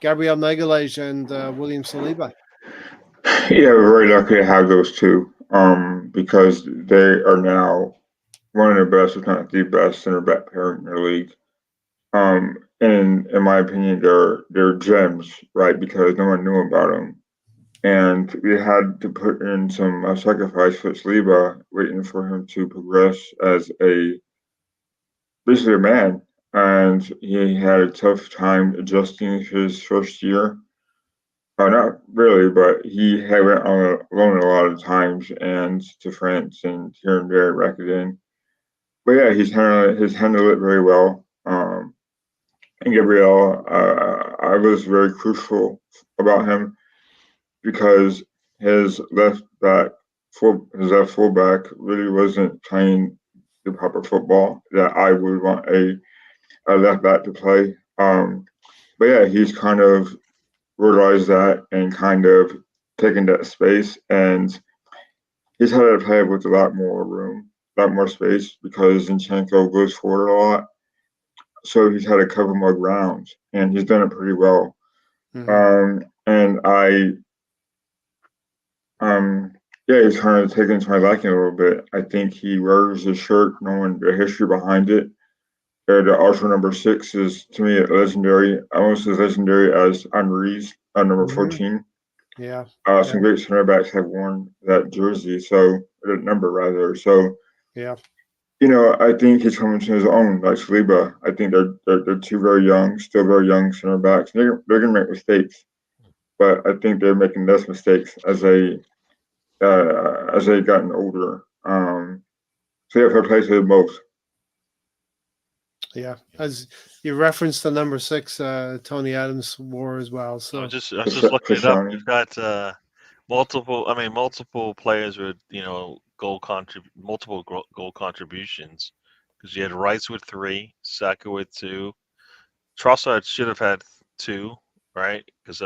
Gabriel Magalhaes and William Saliba. Yeah, we're very lucky to have those two, because they are now one of the best, if not the best, center back pairing in the league. And in my opinion, they're gems, right? Because no one knew about them, and we had to put in some sacrifice for Saliba, waiting for him to progress as basically a man. And he had a tough time adjusting his first year. Not really, but he had went on alone a lot of times and to France and here and there back in. But yeah, he's handled it very well. And Gabriel, I was very crucial about him because his left fullback really wasn't playing the proper football that I would want a left back to play. But yeah, he's kind of realized that and kind of taken that space, and he's had to play with a lot more room, a lot more space because Zinchenko goes forward a lot. So he's had to cover more ground, and he's done it pretty well. Mm-hmm. He's kind of taken to my liking a little bit. I think he wears his shirt knowing the history behind it. The Arsenal number 6 is, to me, legendary, almost as legendary as Henry's number 14. Yeah. Some great center backs have worn that jersey, so the number rather. So, yeah. I think he's coming to his own, like Saliba. I think they're two very young, still very young center backs. They're gonna make mistakes, but I think they're making less mistakes as they gotten older. So yeah, fair play to them both. Yeah, as you referenced the number 6, Tony Adams wore as well. I So was just looking it up. We've got multiple players with multiple goal contributions, because you had Rice with 3, Saka with 2, Trossard should have had 2, right? Because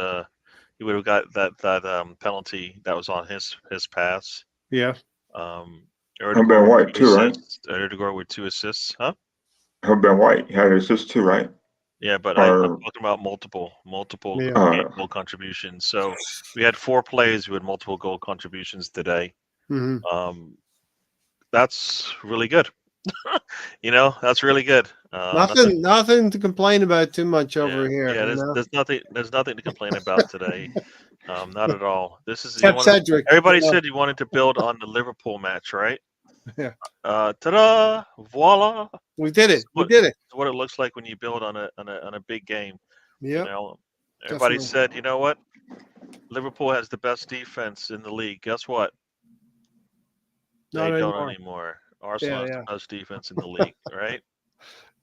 he would have got that penalty that was on his pass. yeah, Ben White too, right? Erdegaard with 2 assists, huh? Ben White had assists too, right? Yeah, but I'm talking about multiple Yeah. goal contributions. So we had 4 players who had multiple goal contributions today. Mhm. That's really good. That's really good. Nothing to complain about too much over here. Yeah, there's nothing to complain about today. Not at all. This is Cedric. Everybody said you wanted to build on the Liverpool match, right? Yeah. Ta-da! Voila! We did it. We It's did it. what it looks like when you build on a big game. Yeah. Everybody definitely. said, you know what? Liverpool has the best defense in the league. Guess what? Not They don't anymore. anymore. Arsenal has Yeah. the best defense in the league, right?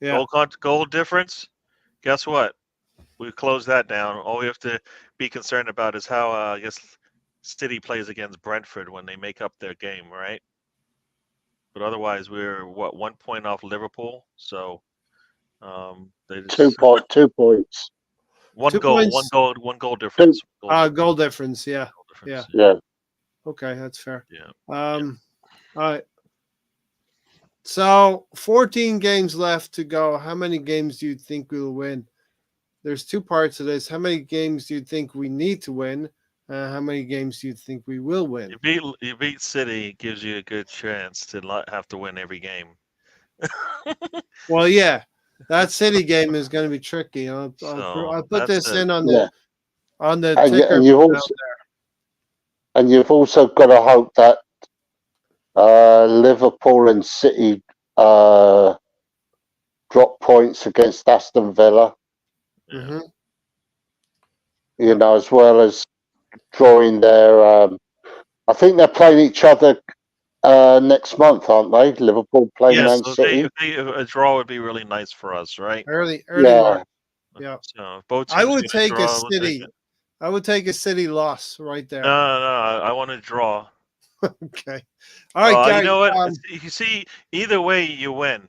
Yeah. Goal difference. Guess what? We closed that down. All we have to be concerned about is how I guess City plays against Brentford when they make up their game, right? But otherwise, we're 1 point off Liverpool. So they just 2 points. one 2 goal points. one goal difference. Goal difference. Yeah. Goal difference. Yeah. Okay, that's fair. Yeah. All right. So 14 games left to go. How many games do you think we'll win? There's 2 parts of this. How many games do you think we need to win? How many games do you think we will win? You beat City, gives you a good chance to not have to win every game. Well, yeah, that City game is going to be tricky. I'll put this in on the ticker. And you've also got to hope that Liverpool and City drop points against Aston Villa. Mm-hmm. As well as drawing their. I think they're playing each other next month, aren't they? Liverpool playing Man City. A draw would be really nice for us, right? Early Yeah. March. Yeah. So both teams I would take draw, a City. I would take a City loss right there. No, I want to draw. Okay. All right, Gary. You know what? You see, either way, you win.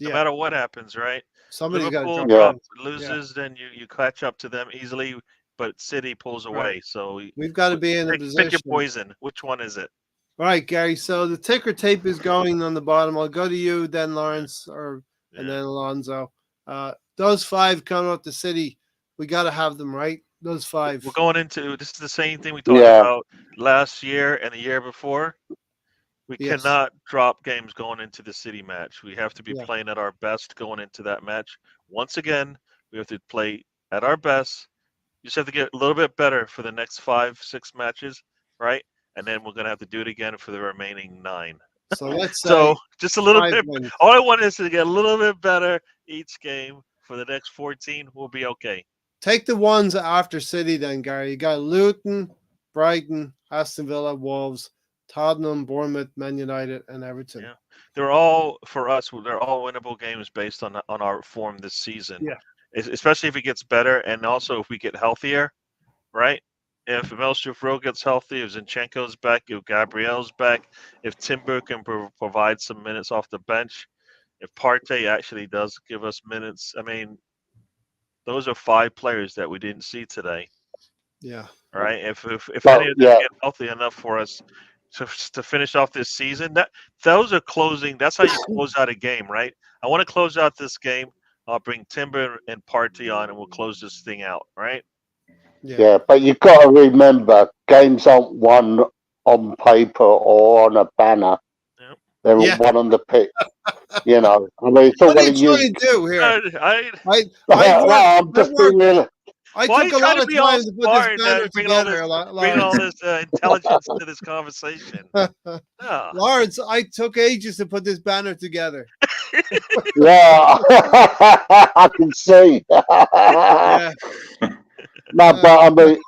No matter what happens, right? Somebody's got to drop loses, then you catch up to them easily. But City pulls away, right. So we've got to be in a position. Pick your poison. Which one is it? All right, Gary. So the ticker tape is going on the bottom. I'll go to you, then Lawrence, and then Alonso. Those 5 coming up to City, we got to have them, right? Those 5. We're going into this is the same thing we talked about last year and the year before. We cannot drop games going into the City match. We have to be playing at our best going into that match. Once again, we have to play at our best. You just have to get a little bit better for the next 5-6 matches, right? And then we're going to have to do it again for the remaining 9. So let's say just a little bit. Wins. All I want is to get a little bit better each game for the next 14. We'll be okay. Take the ones after City then, Gary. You got Luton, Brighton, Aston Villa, Wolves, Tottenham, Bournemouth, Man United, and Everton. Yeah, they're all for us. They're all winnable games based on our form this season. Yeah, especially if it gets better, and also if we get healthier, right? If Melchior gets healthy, if Zinchenko's back, if Gabriel's back, if Timber can provide some minutes off the bench, if Partey actually does give us minutes, I mean, those are 5 players that we didn't see today. Yeah. Right. If any of them get healthy enough for us to finish off this season, those are closing. That's how you close out a game, right? I want to close out this game. I'll bring Timber and Partey on, and we'll close this thing out, right? Yeah, but you've got to remember, games aren't won on paper or on a banner. Yep. They're won on the pitch. I mean, it's all what are you trying to do here? I'm just being real. I Why are took you a trying lot to of be all time to put this smart and banner together, bringing all Lawrence. this intelligence to this conversation? No. Lawrence, I took ages to put this banner together. Yeah, I can see. No, Yeah. but I mean,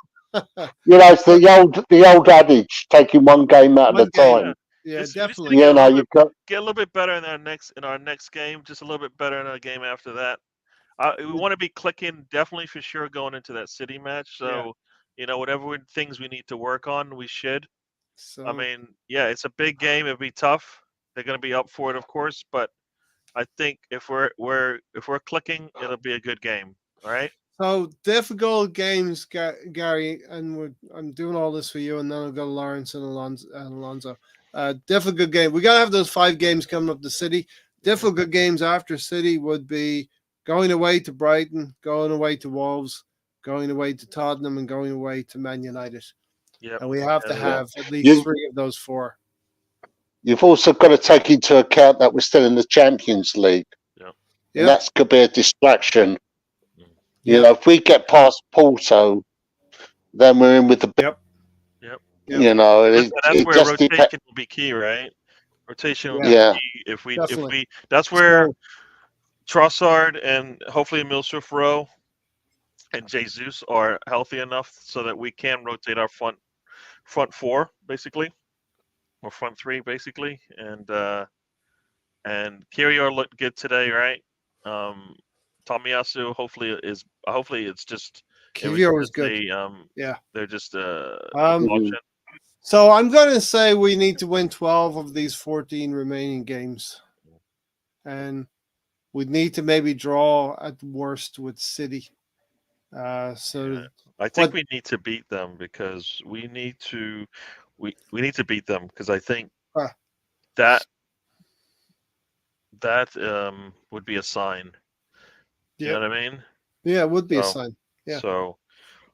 it's the old adage: taking one game at a One game. time. Yeah, We just need to definitely. You know, you got get a little bit better in our next game, just a little bit better in our game after that. We want to be clicking definitely for sure going into that city match. Yeah. So, whatever things we need to work on, we should. I So mean, yeah, it's a big game. It'll be tough. They're going to be up for it, of course, but I think if we're clicking, it'll be a good game. All right. so difficult games, Gary, and I'm doing all this for you, and then I'll go to Lawrence and Alonso. Difficult game. We gotta have those 5 games coming up the city. Difficult games after City would be going away to Brighton, going away to Wolves, going away to Tottenham, and going away to Man United. Yep. And we have to Yeah. have at least you. 3 of those 4. You've also got to take into account that we're still in the Champions League, and Yeah. that could be a distraction. Yeah. If we get past Porto, then we're in with the. Yep. Yep. It That's where just rotation will be key, right? Rotation will Yeah. be key. If Definitely. we that's where So, Trossard and hopefully Milsuf Rowe and Jesus are healthy enough so that we can rotate our front 4 basically, or front 3 basically, and Kirior looked good today, right? Tomiyasu hopefully it's just Kivio was just good. Yeah. they're just Mhm. option. So I'm going to say we need to win 12 of these 14 remaining games. And we need to maybe draw at worst with City. I think what- we need to beat them because we need to beat them because I think Uh. that would be a sign. You know what I mean? Yeah, it would be a sign. Yeah. So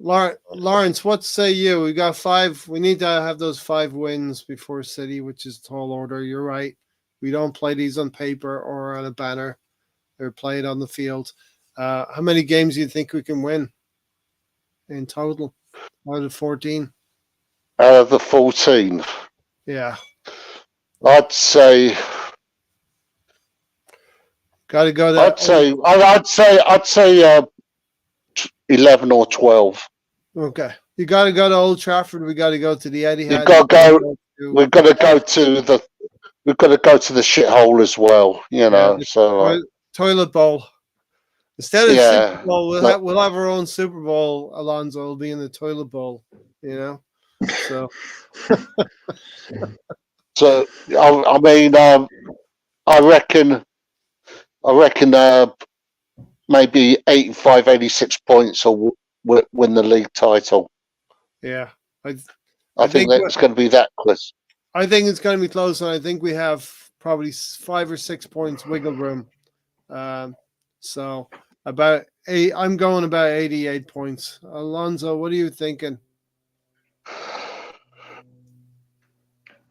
Lawrence, what say you? We got 5. We need to have those 5 wins before City, which is tall order. You're right. We don't play these on paper or on a banner. They're played on the field. How many games do you think we can win in total out of 14? Out of the 14, Yeah. I'd say. Got to go to. I'd say 11 or 12. Okay. You got to go to Old Trafford. We got to go to the Etihad. You've got to go. We've got to go to the. We've got to go to the shithole as well. Toilet bowl. Instead of Yeah, Super Bowl, we'll have our own Super Bowl. Alonso will be in the toilet bowl. So. So I mean, I reckon maybe 85, 86 points will win the league title. Yeah, I think that's going to be that close. I think it's going to be close, and I think we have probably 5 or 6 points wiggle room. So about 8. I'm going about 88 points. Alonso, what are you thinking?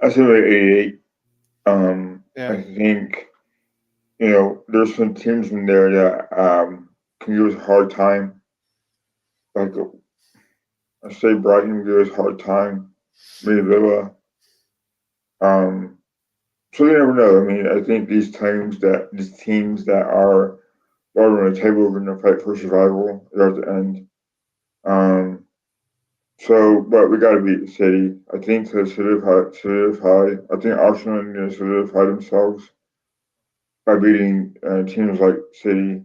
I say like 88. Yeah. I think there's some teams in there that can give us a hard time. Like I say, Brighton give us a hard time. Maybe Villa. So you never know. I mean, I think these teams that are bottom of the table are going to fight for survival at the end. But we got to beat City. I think to solidify. I think Arsenal need to solidify themselves by beating teams like City,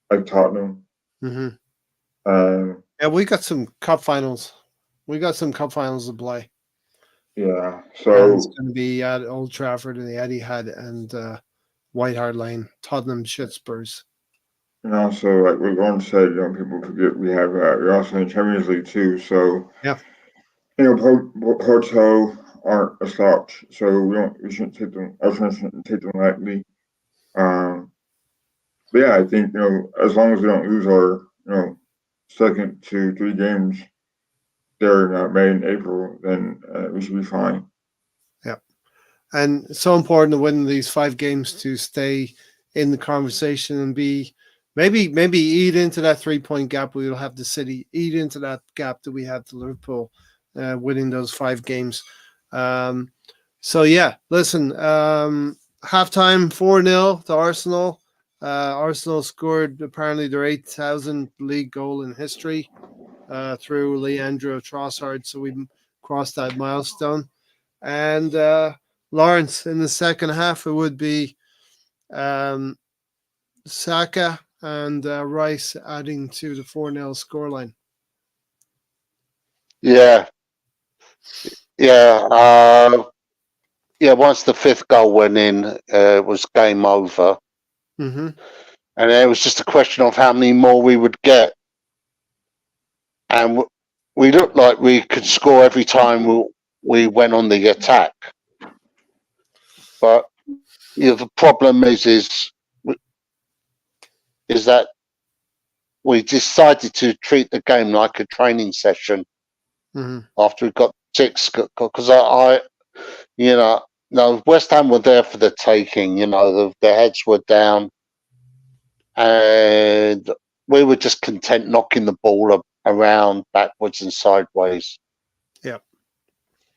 like Tottenham. Mm-hmm. Yeah, we got some cup finals. We got some cup finals to play. Yeah, so and it's going to be at Old Trafford and the Etihad and White Hart Lane, Tottenham, Spurs. And also, like we're going to say, people forget we're also in the Champions League too. So yeah, Porto aren't a slouch, so we shouldn't take them. Arsenal shouldn't take them lightly. But yeah, I think as long as we don't lose our second to 3 games there in May and April, then we should be fine. Yeah, and it's so important to win these 5 games to stay in the conversation and be maybe eat into that 3-point gap. We'll have the City eat into that gap that we have to Liverpool, winning those 5 games. So yeah, listen. Halftime 4-0 to Arsenal. Arsenal scored apparently their 8,000th league goal in history through Leandro Trossard. So we crossed that milestone. And Lawrence, in the second half, it would be Saka and Rice adding to the 4-0 scoreline. Yeah, yeah, yeah. Once the 5th goal went in, it was game over, Mm-hmm. and it was just a question of how many more we would get. And we looked like we could score every time we went on the attack. But the problem is that we decided to treat the game like a training session after we got 6. Because no, West Ham were there for the taking. Their heads were down, and we were just content knocking the ball around backwards and sideways. Yeah.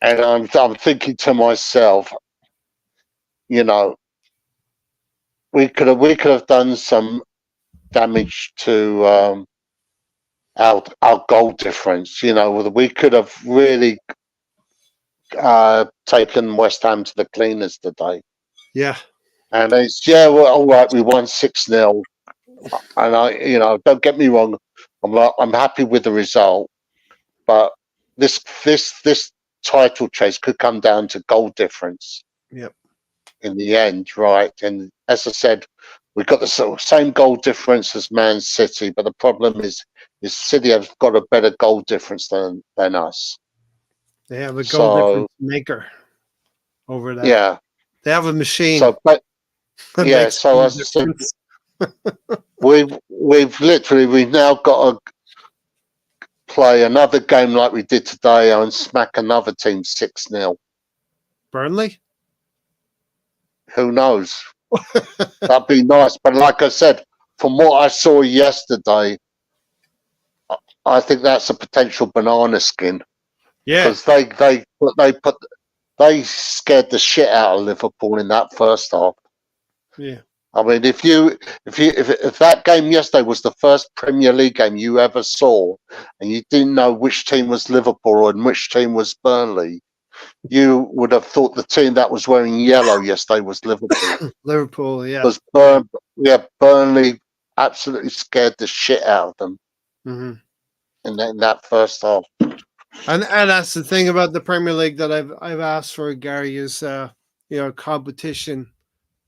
And I'm thinking to myself, we could have done some damage to our goal difference. We could have really taken West Ham to the cleaners today. Yeah. And it's well, all right. We won 6-0, and don't get me wrong, I'm happy with the result, but this title chase could come down to goal difference. Yep. In the end, right? And as I said, we've got the same goal difference as Man City, but the problem is City have got a better goal difference than us. They have a goal difference maker over that. Yeah. They have a machine. So, yeah. So as I said, we've now got to play another game like we did today and smack another team 6-0. Burnley? Who knows? That'd be nice. But like I said, from what I saw yesterday, I think that's a potential banana skin. Yeah. Because they scared the shit out of Liverpool in that first half. Yeah. I mean, if that game yesterday was the first Premier League game you ever saw, and you didn't know which team was Liverpool and which team was Burnley, you would have thought the team that was wearing yellow yesterday was Liverpool. Liverpool, yeah. Because Burnley absolutely scared the shit out of them in that first half. And that's the thing about the Premier League that I've asked for, Gary, is competition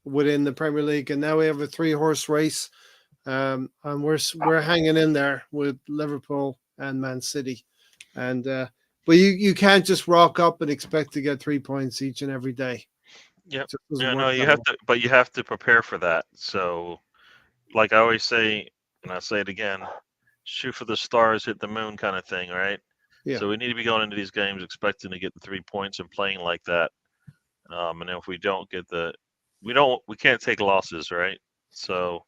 within the Premier League, and now we have a 3-horse race, and we're hanging in there with Liverpool and Man City, and but you can't just rock up and expect to get 3 points each and every day. Yep. No, you have to, but you have to prepare for that. So, like I always say, and I'll say it again, shoot for the stars, hit the moon kind of thing, right? Yeah. So we need to be going into these games expecting to get the 3 points and playing like that. And if we don't get we can't take losses, right? So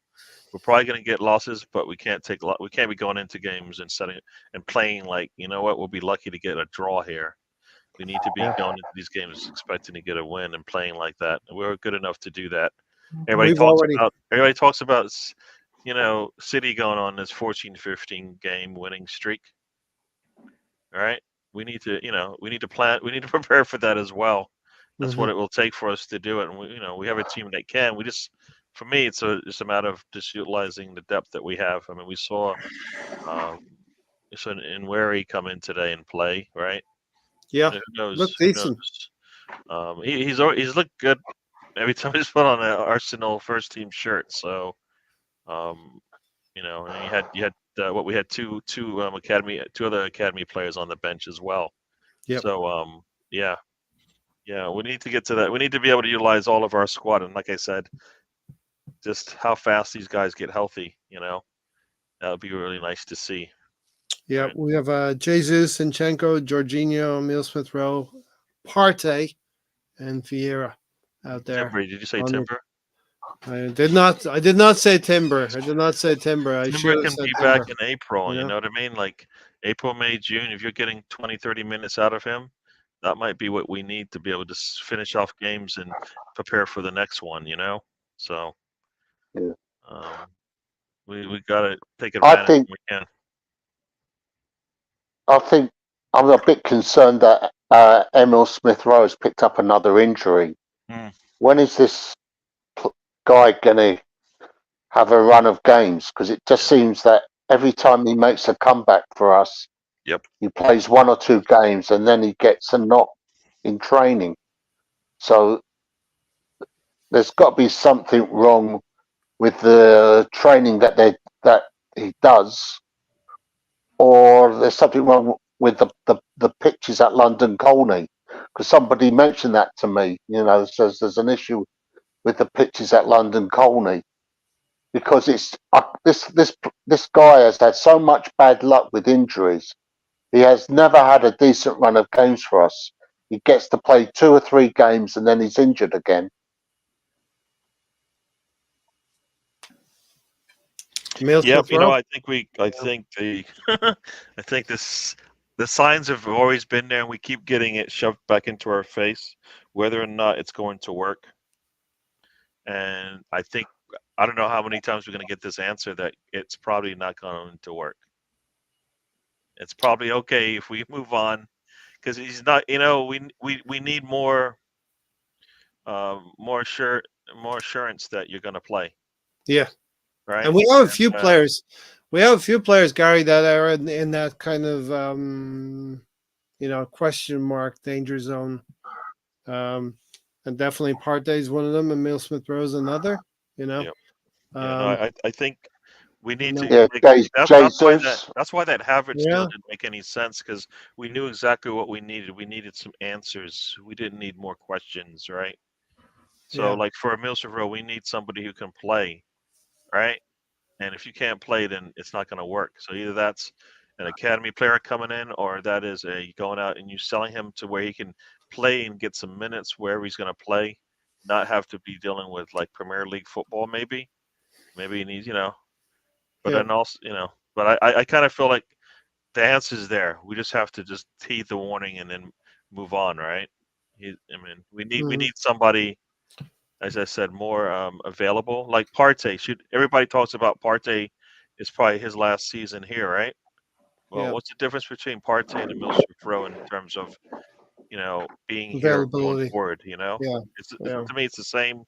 we're probably going to get losses, but we can't be going into games and playing like, we'll be lucky to get a draw here. We need to be going into these games expecting to get a win and playing like that. And we're good enough to do that. Everybody talks about City going on this 14-15 game winning streak. All right. We need to plan. We need to prepare for that as well. That's what it will take for us to do it. And we have a team that can. For me, it's a matter of just utilizing the depth that we have. I mean, we saw Nweri come in today and play, right? Yeah, who knows? Look decent. He's looked good every time he's put on an Arsenal first team shirt. So, and you had we had two other academy players on the bench as well. Yep. So yeah, we need to get to that. We need to be able to utilize all of our squad, and like I said, just how fast these guys get healthy. That would be really nice to see. Yeah, right. We have Jesus, Zinchenko, Jorginho, Emile Smith-Rowe, Partey, and Vieira out there. Timber, did you say Timber? I did not. I did not say Timber. I did not say Timber. I should Timber have can said be Timber. back in April. You You know? know what I mean? Like April, May, June. If you're getting 20, 30 minutes out of him, that might be what we need to be able to finish off games and prepare for the next one. You know, so Yeah. we got to take I advantage think when we can. I think I'm a bit concerned that Emil Smith Rowe has picked up another injury. Mm. When is this guy going to have a run of games? Because it just seems that every time he makes a comeback for us, Yep. he plays 1 or 2 games and then he gets a knock in training. So there's got to be something wrong with the training that he does, or there's something wrong with the pitches at London Colney. Because somebody mentioned that to me. Says there's an issue with the pitches at London Colney because it's this guy has had so much bad luck with injuries. He has never had a decent run of games for us. He gets to play 2 or 3 games and then he's injured again. Emil Yep. Smith Rowe. I think I think the signs have always been there, and we keep getting it shoved back into our face, whether or not it's going to work. And I don't know how many times we're going to get this answer that it's probably not going to work. It's probably okay if we move on, because he's not. We need more more assurance that you're going to play. Yeah. Right. And we have a few players. We have a few players, Gary, that are in that kind of question mark danger zone. And definitely Partey is one of them, and Emil Smith Rowe is another. Yep. I think we need to. Yeah, That's why that Havertz deal didn't make any sense, because we knew exactly what we needed. We needed some answers. We didn't need more questions, right? So, like for Emil Smith Rowe, we need somebody who can play, right? And if you can't play, then it's not going to work. So either that's an academy player coming in, or that is a going out and you selling him to where he can play and get some minutes wherever he's going to play, not have to be dealing with like Premier League football. Maybe he needs, but then also, but I kind of feel like the answer's there. We just have to just heed the warning and then move on, right? We need somebody, as I said, more available. Like Partey, everybody talks about Partey is probably his last season here, right? Well, what's the difference between Partey and Emil Smith Rowe in terms of being here going forward? To me, it's the same.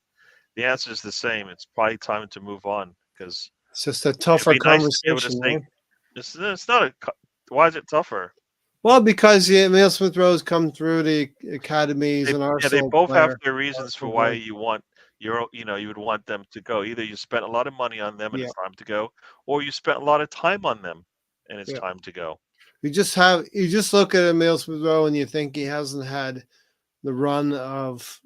The answer is the same. It's probably time to move on, because it's just a tougher conversation. Right? It's not a. Why is it tougher? Well, because Emil Smith Rowe's come through the academies and Arsenal. Yeah, they both have their reasons for why you would want them to go. Either you spent a lot of money on them and it's time to go, or you spent a lot of time on them and it's time to go. You just look at Emil Smith Rowe and you think he hasn't had the run of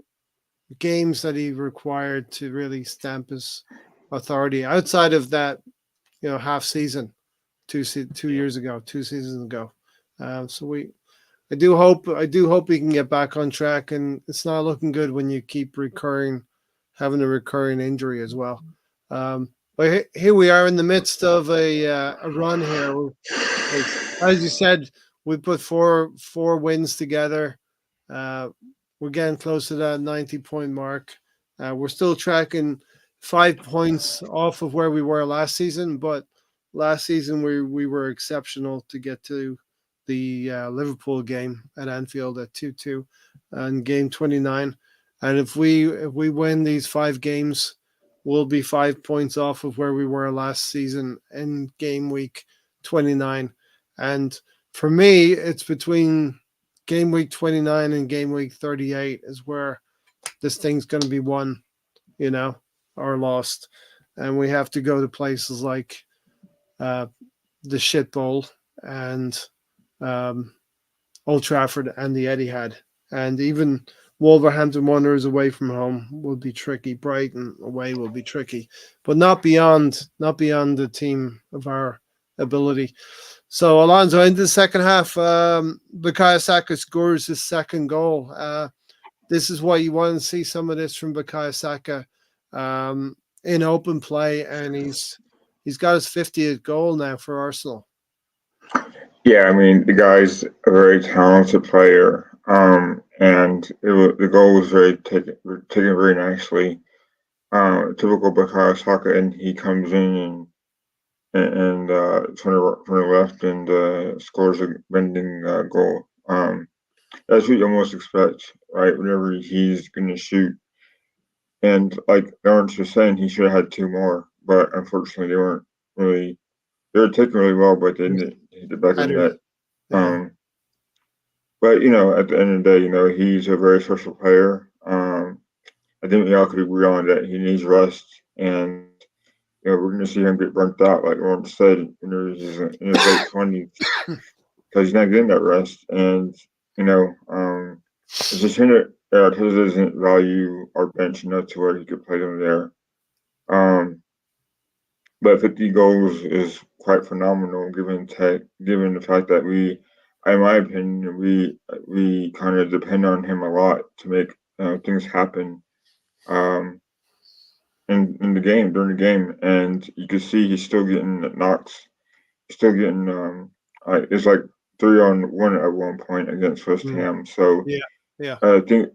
games that he required to really stamp his authority outside of that, half season, 2 years ago, 2 seasons ago. So I do hope we can get back on track, and it's not looking good when you keep having a recurring injury as well. But here we are in the midst of a run here. As you said, we put four wins together. We're getting close to that 90-point mark. We're still tracking 5 points off of where we were last season, but last season we were exceptional to get to the Liverpool game at Anfield at 2-2 and game 29. And if we win these 5 games, we'll be 5 points off of where we were last season in game week 29. And for me, it's between game week 29 and game week 38 is where this thing's going to be won, or lost. And we have to go to places like the Shit Bowl and Old Trafford and the Etihad. And even Wolverhampton Wanderers away from home will be tricky. Brighton away will be tricky, but not beyond the team of our ability. So Alonso, into the second half, Bukayo Saka scores his second goal. This is what you want to see, some of this from Bukayo Saka. in open play, and he's got his 50th goal now for Arsenal. Yeah, I mean, the guy's a very talented player, and the goal was taken very nicely. Typical Bukayo Saka, and he comes in and from the left and scores a bending goal. That's what you almost expect, right? Whenever he's going to shoot, and like Lawrence was saying, he should have had two more, but unfortunately, they weren't really. They were taken really well, but they didn't hit the back of the net. Yeah. But at the end of the day, he's a very special player. I think we all could agree on that he needs rest, and we're going to see him get burnt out, like Lawrence said, in his late 20s, because he's not getting that rest. And it's a shame that Arteta doesn't value our bench enough to where he could play them there. But 50 goals is quite phenomenal, given the fact that in my opinion, we kind of depend on him a lot to make things happen in the game during the game, and you can see he's still getting knocks. He's still getting it's like 3-on-1 at one point against West Ham. So yeah. I think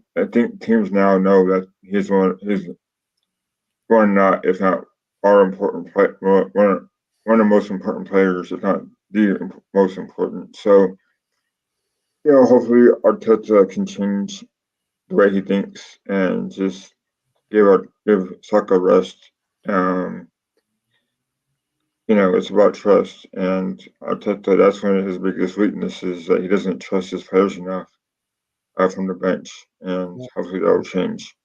teams now know that he's one if not our important play, one of the most important players, if not the most important. So hopefully Arteta can change the way he thinks and just give Saka rest. It's about trust, and Arteta, that's one of his biggest weaknesses, that he doesn't trust his players enough from the bench, and hopefully that will change.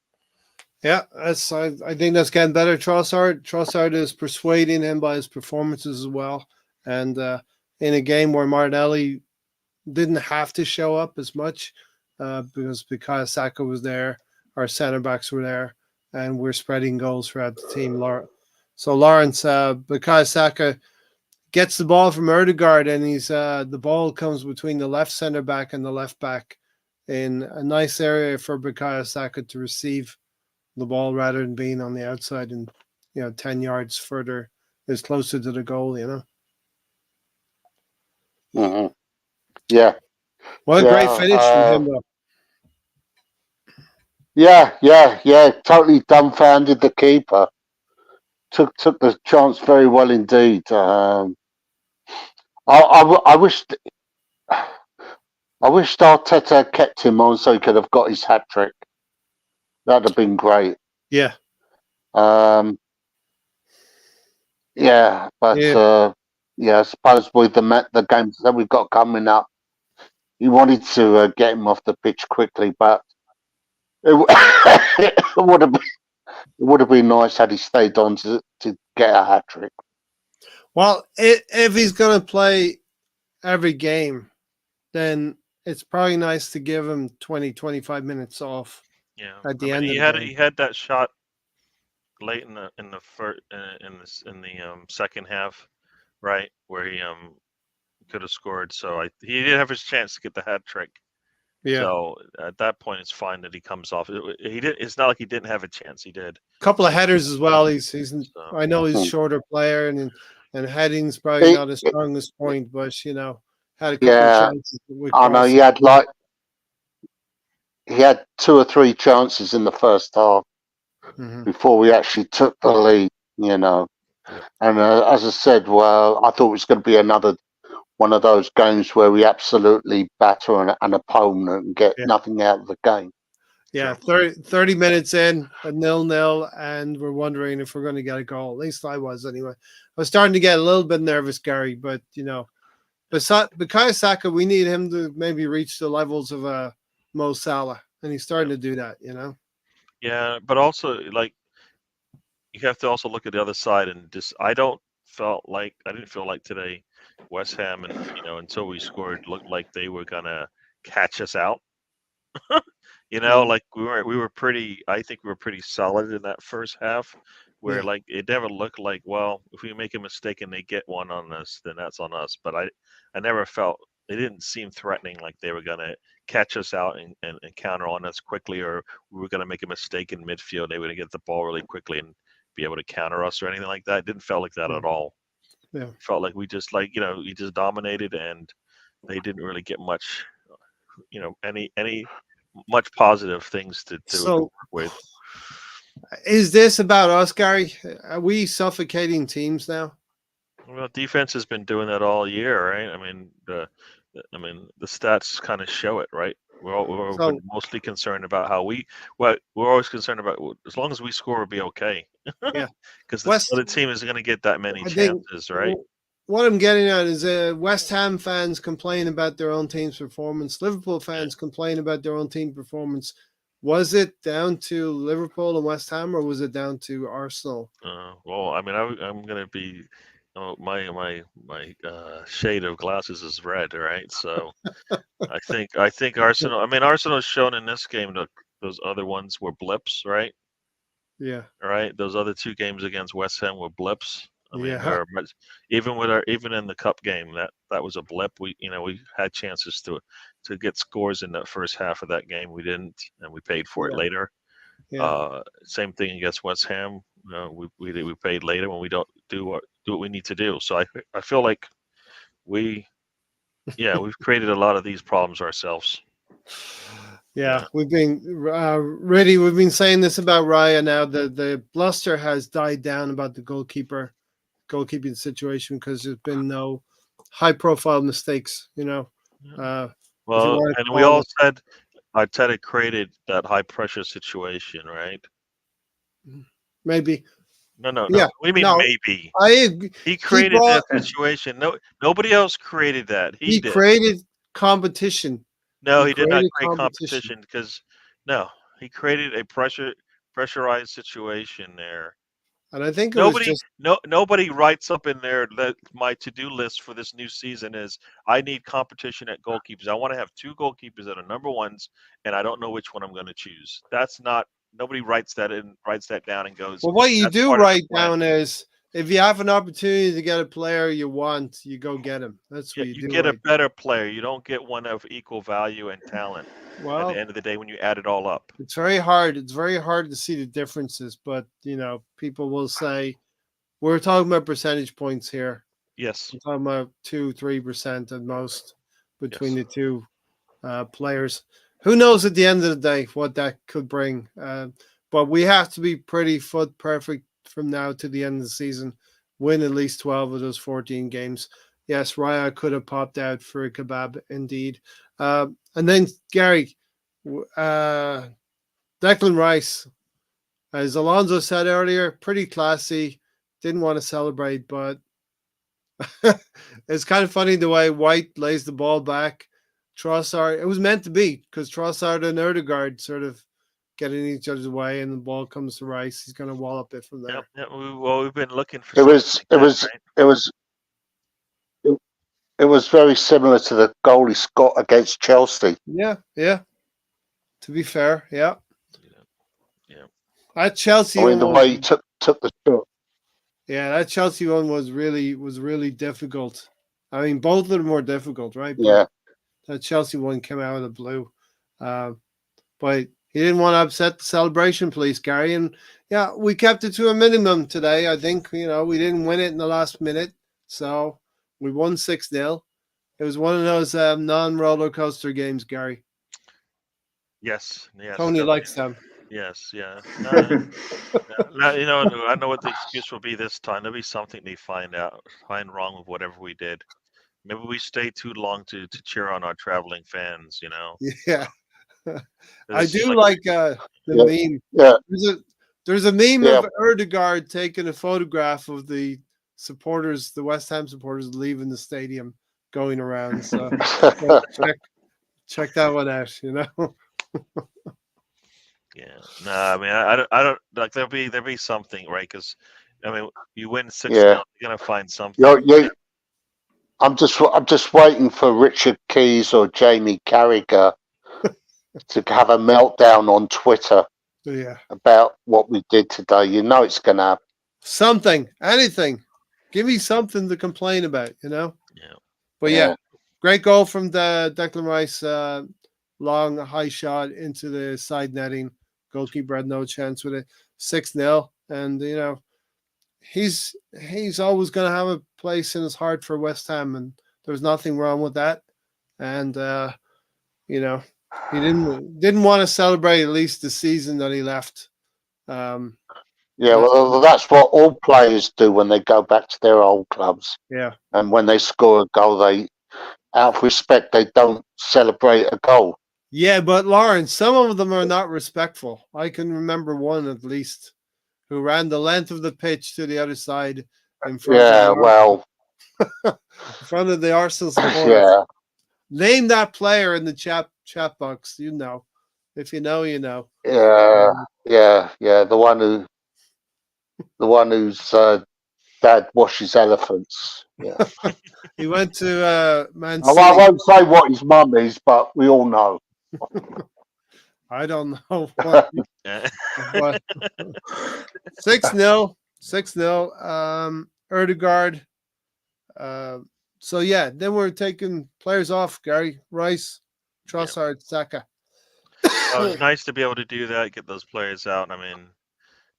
Yeah, I think that's getting better. Trossard is persuading him by his performances as well, and in a game where Martinelli didn't have to show up as much because Saka was there, our centre backs were there, and we're spreading goals throughout the team. So Lawrence, because Saka gets the ball from Erdegaard, and the ball comes between the left centre back and the left back in a nice area for Bukayo Saka to receive the ball rather than being on the outside and 10 yards further is closer to the goal. Mm-hmm. Yeah. What a great finish from him, though. Yeah. Totally dumbfounded the keeper. Took the chance very well indeed. I wished Arteta kept him on so he could have got his hat trick. That'd have been great. Yeah. Yeah, but I suppose with the games that we've got coming up, he wanted to get him off the pitch quickly, but it would have been nice had he stayed on to get a hat trick. Well, if he's going to play every game, then it's probably nice to give him 20, 25 minutes off. Yeah, at the end of the game. He had that shot late in the second half, right, where he could have scored. So he did have his chance to get the hat trick. Yeah. So at that point, it's fine that he comes off. He did. It's not like he didn't have a chance. He did. A couple of headers as well. I know he's a shorter player, and heading's probably not his strongest point, but had a couple of chances. I know he had 2 or 3 chances in the first half before we actually took the lead. And as I said, I thought it was going to be another one of those games where we absolutely batter an opponent and get nothing out of the game. Yeah, 30 minutes in, a 0-0, and we're wondering if we're going to get a goal. At least I was anyway. I was starting to get a little bit nervous, Gary, but, Bukayo Saka, we need him to maybe reach the levels of Mo Salah, and he's starting to do that, Yeah, but also, you have to also look at the other side, and I didn't feel like today West Ham, and until we scored, looked like they were gonna catch us out. Like we were pretty. I think we were pretty solid in that first half, where it never looked like, well, if we make a mistake and they get one on us, then that's on us. But I never felt they didn't seem threatening, like they were gonna catch us out and counter on us quickly, or we were gonna make a mistake in midfield. They were gonna get the ball really quickly and be able to counter us or anything like that. It didn't feel like that at all. Yeah. It felt like we just we just dominated, and they didn't really get much, any much positive things to So, work with. is this about us, Gary? Are we suffocating teams now? Well, defense has been doing that all year, right? I mean, the stats kind of show it, right? We're So- mostly concerned about how we're always concerned about as long as we score, we'll be okay. Yeah. Because the West- other team is going to get that many I think chances, right? what I'm getting at is West Ham fans complain about their own team's performance. Liverpool fans complain about their own team performance. Was it down to Liverpool and West Ham, or was it down to Arsenal? Well, I mean, I'm going to be. My shade of glasses is red, right? So I think Arsenal. I mean, Arsenal's shown in this game that those other ones were blips, right? Yeah. Right. Those other 2 games against West Ham were blips. I mean, Yeah. even in the cup game, that was a blip. We had chances to get scores in that first half of that game. We didn't, and we paid for it Yeah. later. Yeah. Same thing against West Ham. We paid later when we don't do what we need to do. So I feel like we've created a lot of these problems ourselves. Yeah, we've been really. We've been saying this about Raya now. The bluster has died down about the goalkeeping situation because there's been no high-profile mistakes. Well, wanna and we call all it- said Arteta created that high pressure situation, right? Maybe. No. Yeah, What do you mean no, maybe? I agree. He created brought- that situation. No, nobody else created that. He did. created competition. No, he he did not created create competition. competition because no, he created a pressurized situation there. And I think it was Nobody, just nobody writes up in there that my to-do list for this new season is I need competition at goalkeepers. I want to have 2 goalkeepers that are number ones, and I don't know which one I'm going to choose. That's not nobody writes that down and goes. well. What you "That's do part of the write plan." down is if you have an opportunity to get a player you want, you go get him. That's Yeah, what you do. get a Right. better player. You don't get one of equal value and talent at Well, the end of the day when you add it all up. it's very hard. It's very hard to see the differences, but people will say we're talking about percentage points here. Yes. We're talking about 2-3% at most between Yes. the two players. Who knows at the end of the day what that could bring? But we have to be pretty foot perfect from now to the end of the season. Win at least 12 of those 14 games. Yes, Raya could have popped out for a kebab, indeed. And then Gary, Declan Rice, as Alonso said earlier, pretty classy. Didn't want to celebrate, but it's kind of funny the way White lays the ball back. Trossard, it was meant to be because Trossard and Erdegaard sort of getting each other's way, and the ball comes to Rice. He's going to wallop it from there. Yep. We've been looking for. It was very similar to the goal he got against Chelsea. Yeah. To be fair, yeah. Yeah. That Chelsea. I mean, the way he took the shot. Yeah, that Chelsea one was really difficult. I mean, both of them were difficult, right? But Yeah. that Chelsea one came out of the blue. But he didn't want to upset the celebration police, Gary. And yeah, we kept it to a minimum today. I think, we didn't win it in the last minute. So we won 6-0. It was one of those non-roller coaster games, Gary. Yes. Tony likes them. Yes. Yeah. Now, I know what the excuse will be this time. There'll be something they find wrong with whatever we did. Maybe we stay too long to cheer on our traveling fans. Yeah. I It's do like the meme. Yeah. There's a meme of Erdegaard taking a photograph of the supporters, the West Ham supporters leaving the stadium, going around. So check that one out. Yeah. No, I mean, I don't like there'll be something, right? Because I mean, you win 6-0, Yeah. you're gonna find something. I'm just waiting for Richard Keys or Jamie Carragher to have a meltdown on Twitter about what we did today. It's going to happen. Something, anything. Give me something to complain about, Yeah. But yeah, Great goal from the Declan Rice. Long high shot into the side netting. Goalkeeper had no chance with it. 6-0, and he's always going to have a place in his heart for West Ham, and there's nothing wrong with that. And he didn't want to celebrate at least the season that he left. Yeah, well, that's what all players do when they go back to their old clubs. Yeah. And when they score a goal, they, out of respect, they don't celebrate a goal. Yeah, but Lawrence, some of them are not respectful. I can remember one at least who ran the length of the pitch to the other side in front of the Arsenal supporters. Yeah. Name that player in the chat box. If you know, you know. Yeah. The one whose dad washes elephants. Yeah. He went to Man City. I won't say what his mum is, but we all know. I don't know what. 6-0. Erdegaard. So yeah, then we're taking players off. Gary, Rice, Trossard, Saka. It's nice to be able to do that, get those players out. I mean,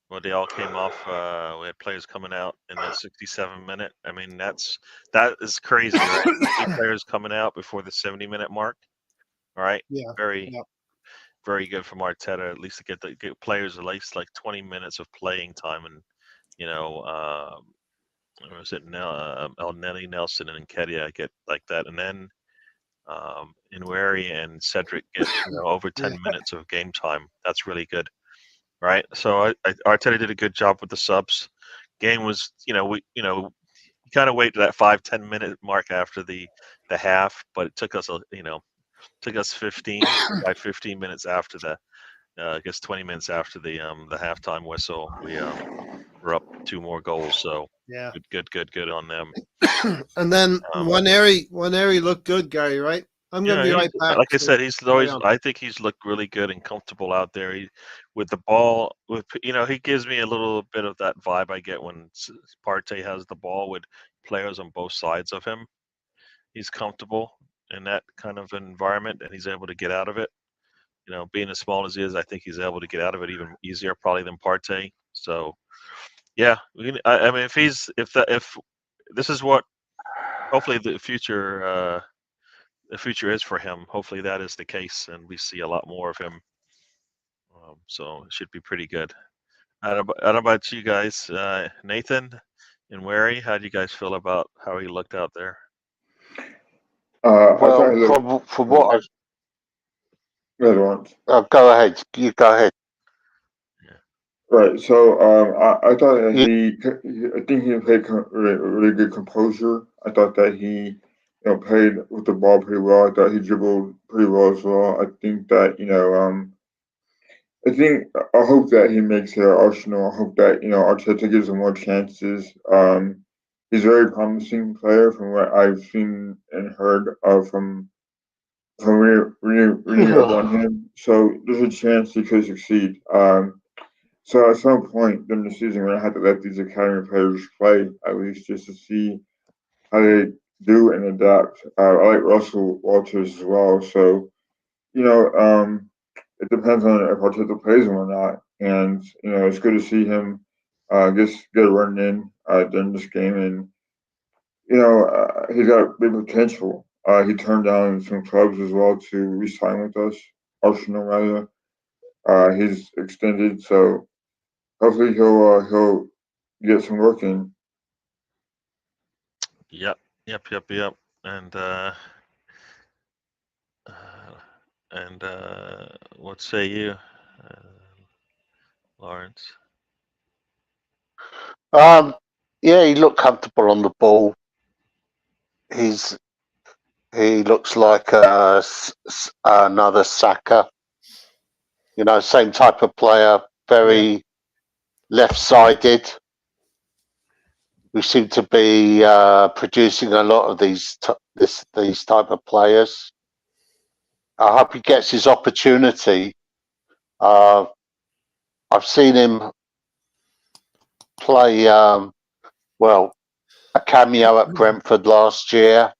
when they all came off, we had players coming out in that 67-minute. I mean, that is crazy, right? 50 players coming out before the 70-minute mark. All right. Yeah. Very good from Arteta, at least to get players at least like 20 minutes of playing time, and was it El Nelly, Nelson, and Nketiah get like that, and then Inweri and Cedric get over 10 minutes of game time. That's really good, right? So Arteta did a good job with the subs. Game was, you kind of wait to that 5-10 minute mark after the half, but it took us 15 minutes after the I guess 20 minutes after the halftime whistle, we were up 2 more goals. So yeah, good on them. And then Waneri looked good, Gary. Right? I'm gonna be right back. Like I said, he's always. I think he's looked really good and comfortable out there. With the ball, he gives me a little bit of that vibe I get when Partey has the ball with players on both sides of him. He's comfortable in that kind of environment, and he's able to get out of it. Being as small as he is, I think he's able to get out of it even easier probably than Partey. So, yeah, I mean, if this is what hopefully the future is for him. Hopefully that is the case, and we see a lot more of him. So it should be pretty good. I don't know about you guys, Nathan and Wary. How do you guys feel about how he looked out there? Well, from what I go ahead. You go ahead. Right. So I thought that I think he played really good composure. I thought that he played with the ball pretty well. I thought he dribbled pretty well as well. I think that I hope that he makes it Arsenal. I hope that Arteta gives him more chances. He's a very promising player from what I've seen and heard from reading up on him. So there's a chance he could succeed. So at some point during the season, we're gonna have to let these academy players play at least just to see how they do and adapt. I like Russell Walters as well. So it depends on if Arteta plays him or not. And it's good to see him get a run in during this game, and he's got big potential. He turned down some clubs as well to re-sign with us, Arsenal rather. He's extended, so hopefully he'll get some work in. Yep. And what say you, Lawrence? Yeah, he looked comfortable on the ball. He looks like another Saka. Same type of player, very left-sided. We seem to be producing a lot of these type of players. I hope he gets his opportunity. I've seen him play a cameo at Brentford last year.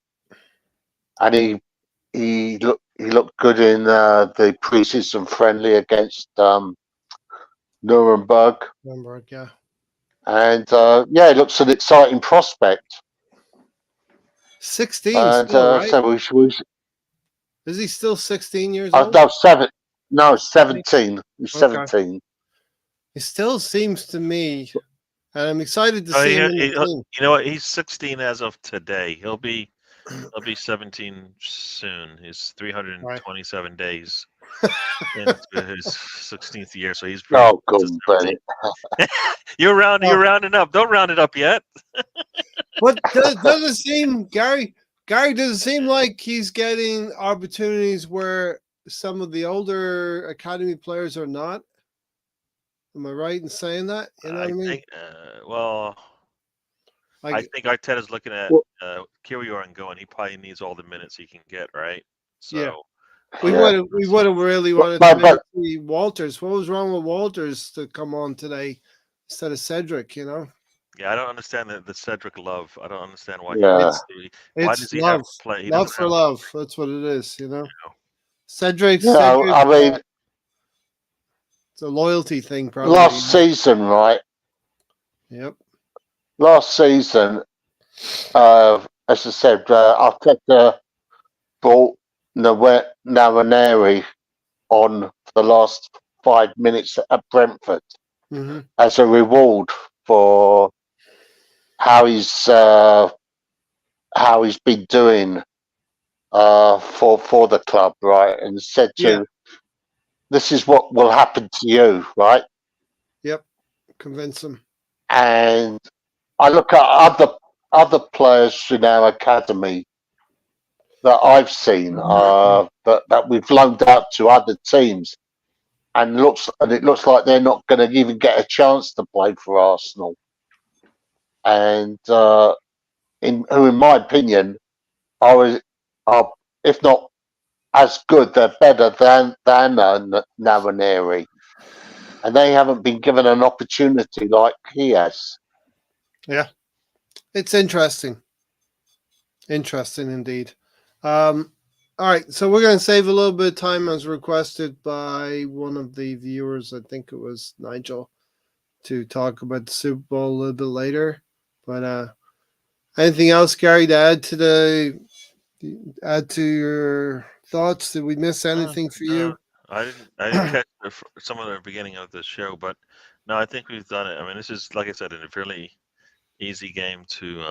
and he looked good in the pre-season friendly against Nuremberg, Nuremberg, yeah. and yeah, it looks an exciting prospect. 16 And still, right? so Is he still 16 years old? no, 17. He's Okay. 17. It still seems to me, and I'm excited to Oh, see him in the team. you know what? He's 16 as of today. He'll be 17 soon. He's 327 days into his 16th year, so he's pretty Oh, close to good, 17. Benny. You're Well, rounding up. Don't round it up yet. but does it seem, Gary, does it seem like he's getting opportunities where some of the older academy players are not? Am I right in saying that? You know what I mean? think, well, I Like, think Arteta's is looking at Well, Kirior and going, he probably needs all the minutes he can get, right? yeah, So, we Yeah. would have really wanted No, to maybe but see Walters. What was wrong with Walters to come on today instead of Cedric? You know, yeah, I don't understand the Cedric love. I don't understand why yeah, why it's does he love, never play? He love doesn't for have, love. That's what it is. You know, you know. Cedric, I mean, it's a loyalty thing, probably. last season, right? Yep. Last season, as I said, Arteta brought Nawaneri on for the last 5 minutes at Brentford Hmm. as a reward for how he's been doing for the club, right? And said Yeah. this is what will happen to you, right? Yep. Convince him. And I look at other players in our academy that I've seen that we've loaned out to other teams, and it looks like they're not going to even get a chance to play for Arsenal. And in my opinion, are are if not as good, they're better than Nawaneri, and they haven't been given an opportunity like he has. Yeah. It's interesting. Interesting indeed. All right, so we're going to save a little bit of time as requested by one of the viewers. I think it was Nigel, to talk about the Super Bowl a little bit later. But anything else, Gary, to add to your thoughts? Did we miss anything for No, you? I didn't catch some of the beginning of the show, but no, I think we've done it. I mean, this is, like I said, a fairly easy game to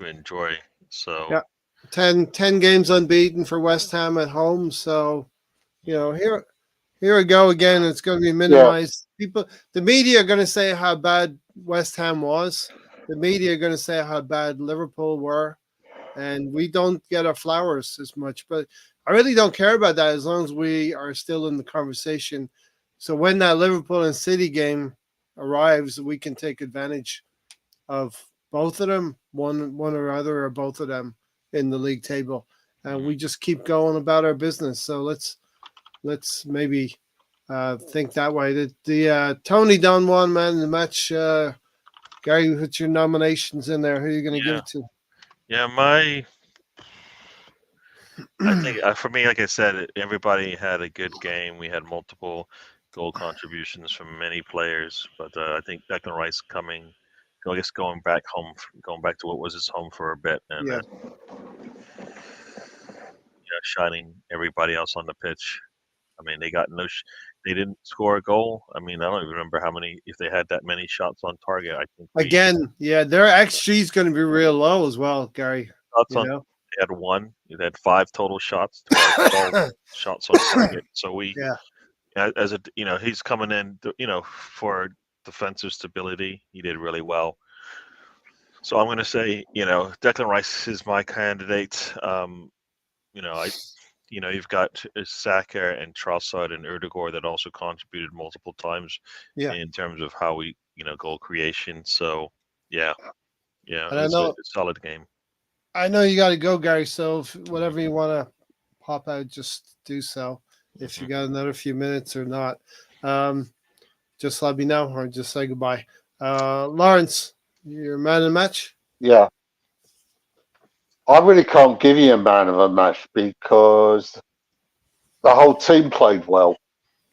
enjoy. So Yeah, 10 games unbeaten for West Ham at home. So here we go again. It's going to be Yeah, minimized. The media are going to say how bad West Ham was. The media are going to say how bad Liverpool were, and we don't get our flowers as much. But I really don't care about that as long as we are still in the conversation. So when that Liverpool and City game arrives, we can take advantage of both of them, one or other, or both of them in the league table, and we just keep going about our business. So let's maybe think that way. The Tony Dunn won man of the match. Gary, put your nominations in there. Who are you going to give it to? yeah, I think for me, like I said, everybody had a good game. We had multiple goal contributions from many players, but I think Declan Rice I guess going back home, going back to what was his home for a bit, and Yeah, shining everybody else on the pitch. I mean, they didn't score a goal. I mean, I don't even remember how many, if they had that many shots on target. I think again, yeah, their XG is going to be real low as well, Gary. shots You on. know, They had one. They had 5 total shots to our 12 shots on target. So yeah, as a, he's coming in, for defensive stability. He did really well. So I'm going to say, Declan Rice is my candidate. You've got Saka and Trossard and Erdegaard that also contributed multiple times yeah. in terms of how we, goal creation. So yeah, it And was a solid game. I know you got to go, Gary. So whatever you want to pop out, just do so. If you got another few minutes or not, just let me know or just say goodbye. Lawrence, you're man of the match. yeah. I really can't give you a man of a match because the whole team played well.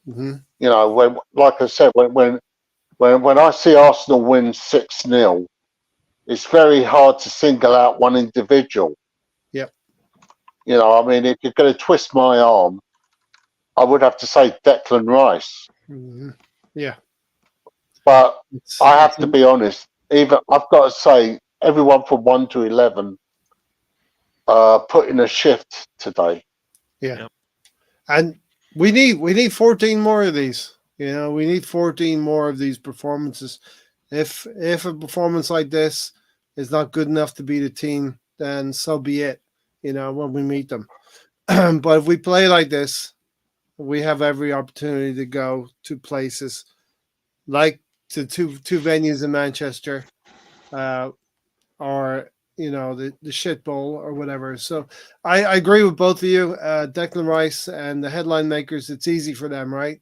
Mm-hmm. You know, when, like I said, when I see Arsenal win 6-0, it's very hard to single out one individual. Yep. You know, I mean, if you're going to twist my arm, I would have to say Declan Rice. Mm-hmm. Yeah. But I have It's to be honest. Even I've got to say, everyone from 1 to 11 put in a shift today. yeah. Yep. And we need 14 more of these. You know, we need 14 more of these performances. If a performance like this is not good enough to beat a team, then so be it. You know, when we meet them. But if we play like this, we have every opportunity to go to places like to two venues in Manchester, or the shit bowl or whatever. So I agree with both of you. Declan Rice and the headline makers, it's easy for them, right?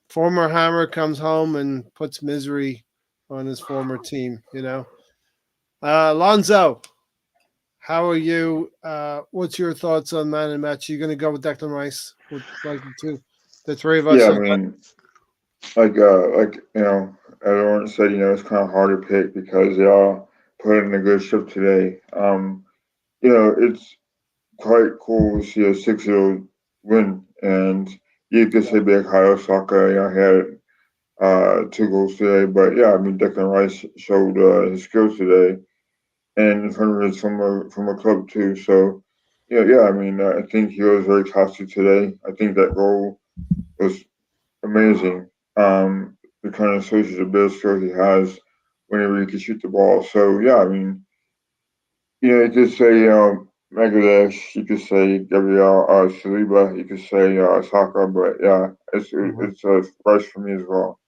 Former Hammer comes home and puts misery on his former team. Lonzo, how are you? What's your thoughts on man and match? Are you going to go with Declan Rice? With like the three of us? Yeah, I mean, like everyone said, it's kind of hard to pick because they all put in a good shift today. It's quite cool to see a 6-0 win, and you could say Bukayo Saka, had 2 goals today, but yeah, I mean Declan Rice showed his skills today, and in front of his from a club too. So yeah, I mean I think he was very classy today. I think that goal was amazing. It kind of shows you the bit of skill he has whenever he can shoot the ball. So yeah, I mean, you could say Megadeth, you could say Gabriel Saliba, you could say Saka, but yeah, it's a Rice for me as well.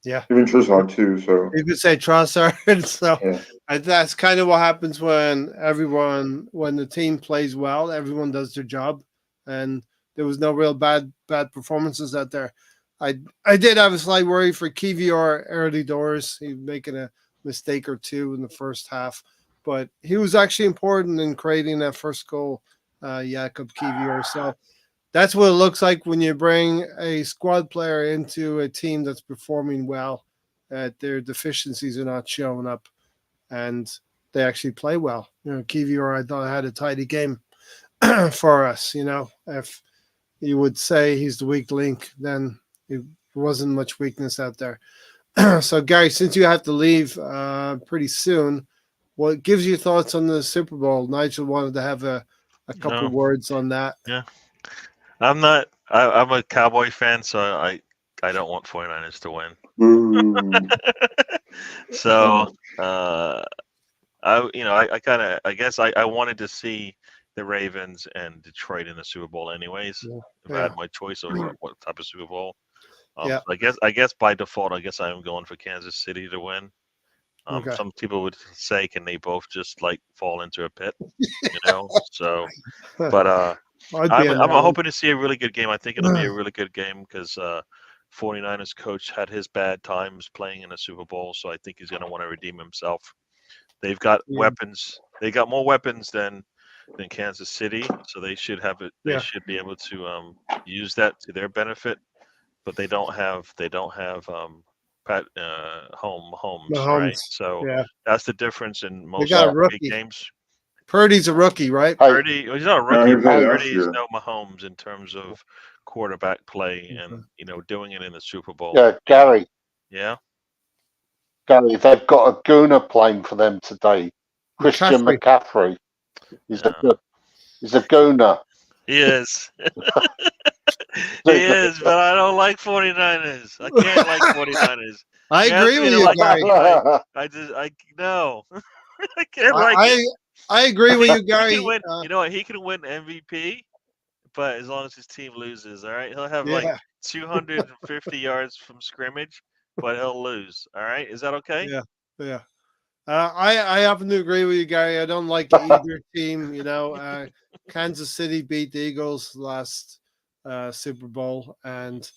Yeah. Even Trossard too. So You could say Trossard. So yeah, that's kind of what happens when the team plays well, everyone does their job, and there was no real bad performances out there. I did have a slight worry for Kivior early doors. He was making a mistake or two in the first half, but he was actually important in creating that first goal, Jakob Kivior. So that's what it looks like when you bring a squad player into a team that's performing well. Their deficiencies are not showing up, and they actually play well. Kivior, I thought, had a tidy game for us. If you would say he's the weak link, then it wasn't much weakness out there. So, Gary, since you have to leave pretty soon, what gives you thoughts on the Super Bowl? Nigel wanted to have a couple No. words on that. Yeah. I'm not. I'm a Cowboy fan, so I don't want 49ers to win. Boo. So I guess I wanted to see the Ravens and Detroit in the Super Bowl anyways. Yeah. If I had my choice of what type of Super Bowl. Yeah. So I guess by default, I guess I'm going for Kansas City to win. Okay. Some people would say, can they both just like fall into a pit? So, but I'm hoping to see a really good game. I think it'll be a really good game because 49ers coach had his bad times playing in a Super Bowl, so I think he's going to want to redeem himself. They've got weapons. They got more weapons than Kansas City, so they should have it. They should be able to use that to their benefit. But they don't have Mahomes, right? So that's the difference in most big games. Purdy's a rookie, right? Purdy, he's not a rookie. he played last Purdy is year. no Mahomes in terms of quarterback play and doing it in the Super Bowl. Yeah, Gary. Yeah. Gary, they've got a gooner playing for them today. Christian McCaffrey. He's a gooner. He is. He is, but I don't like 49ers. I can't like 49ers. I agree with you, Gary. No. I can't like it. I agree with you, Gary. He can win, you know what? He can win MVP, but as long as his team loses, all right? He'll have like 250 yards from scrimmage, but he'll lose. All right? Is that okay? Yeah. I happen to agree with you, Gary. I don't like either team. Kansas City beat the Eagles last Super Bowl, and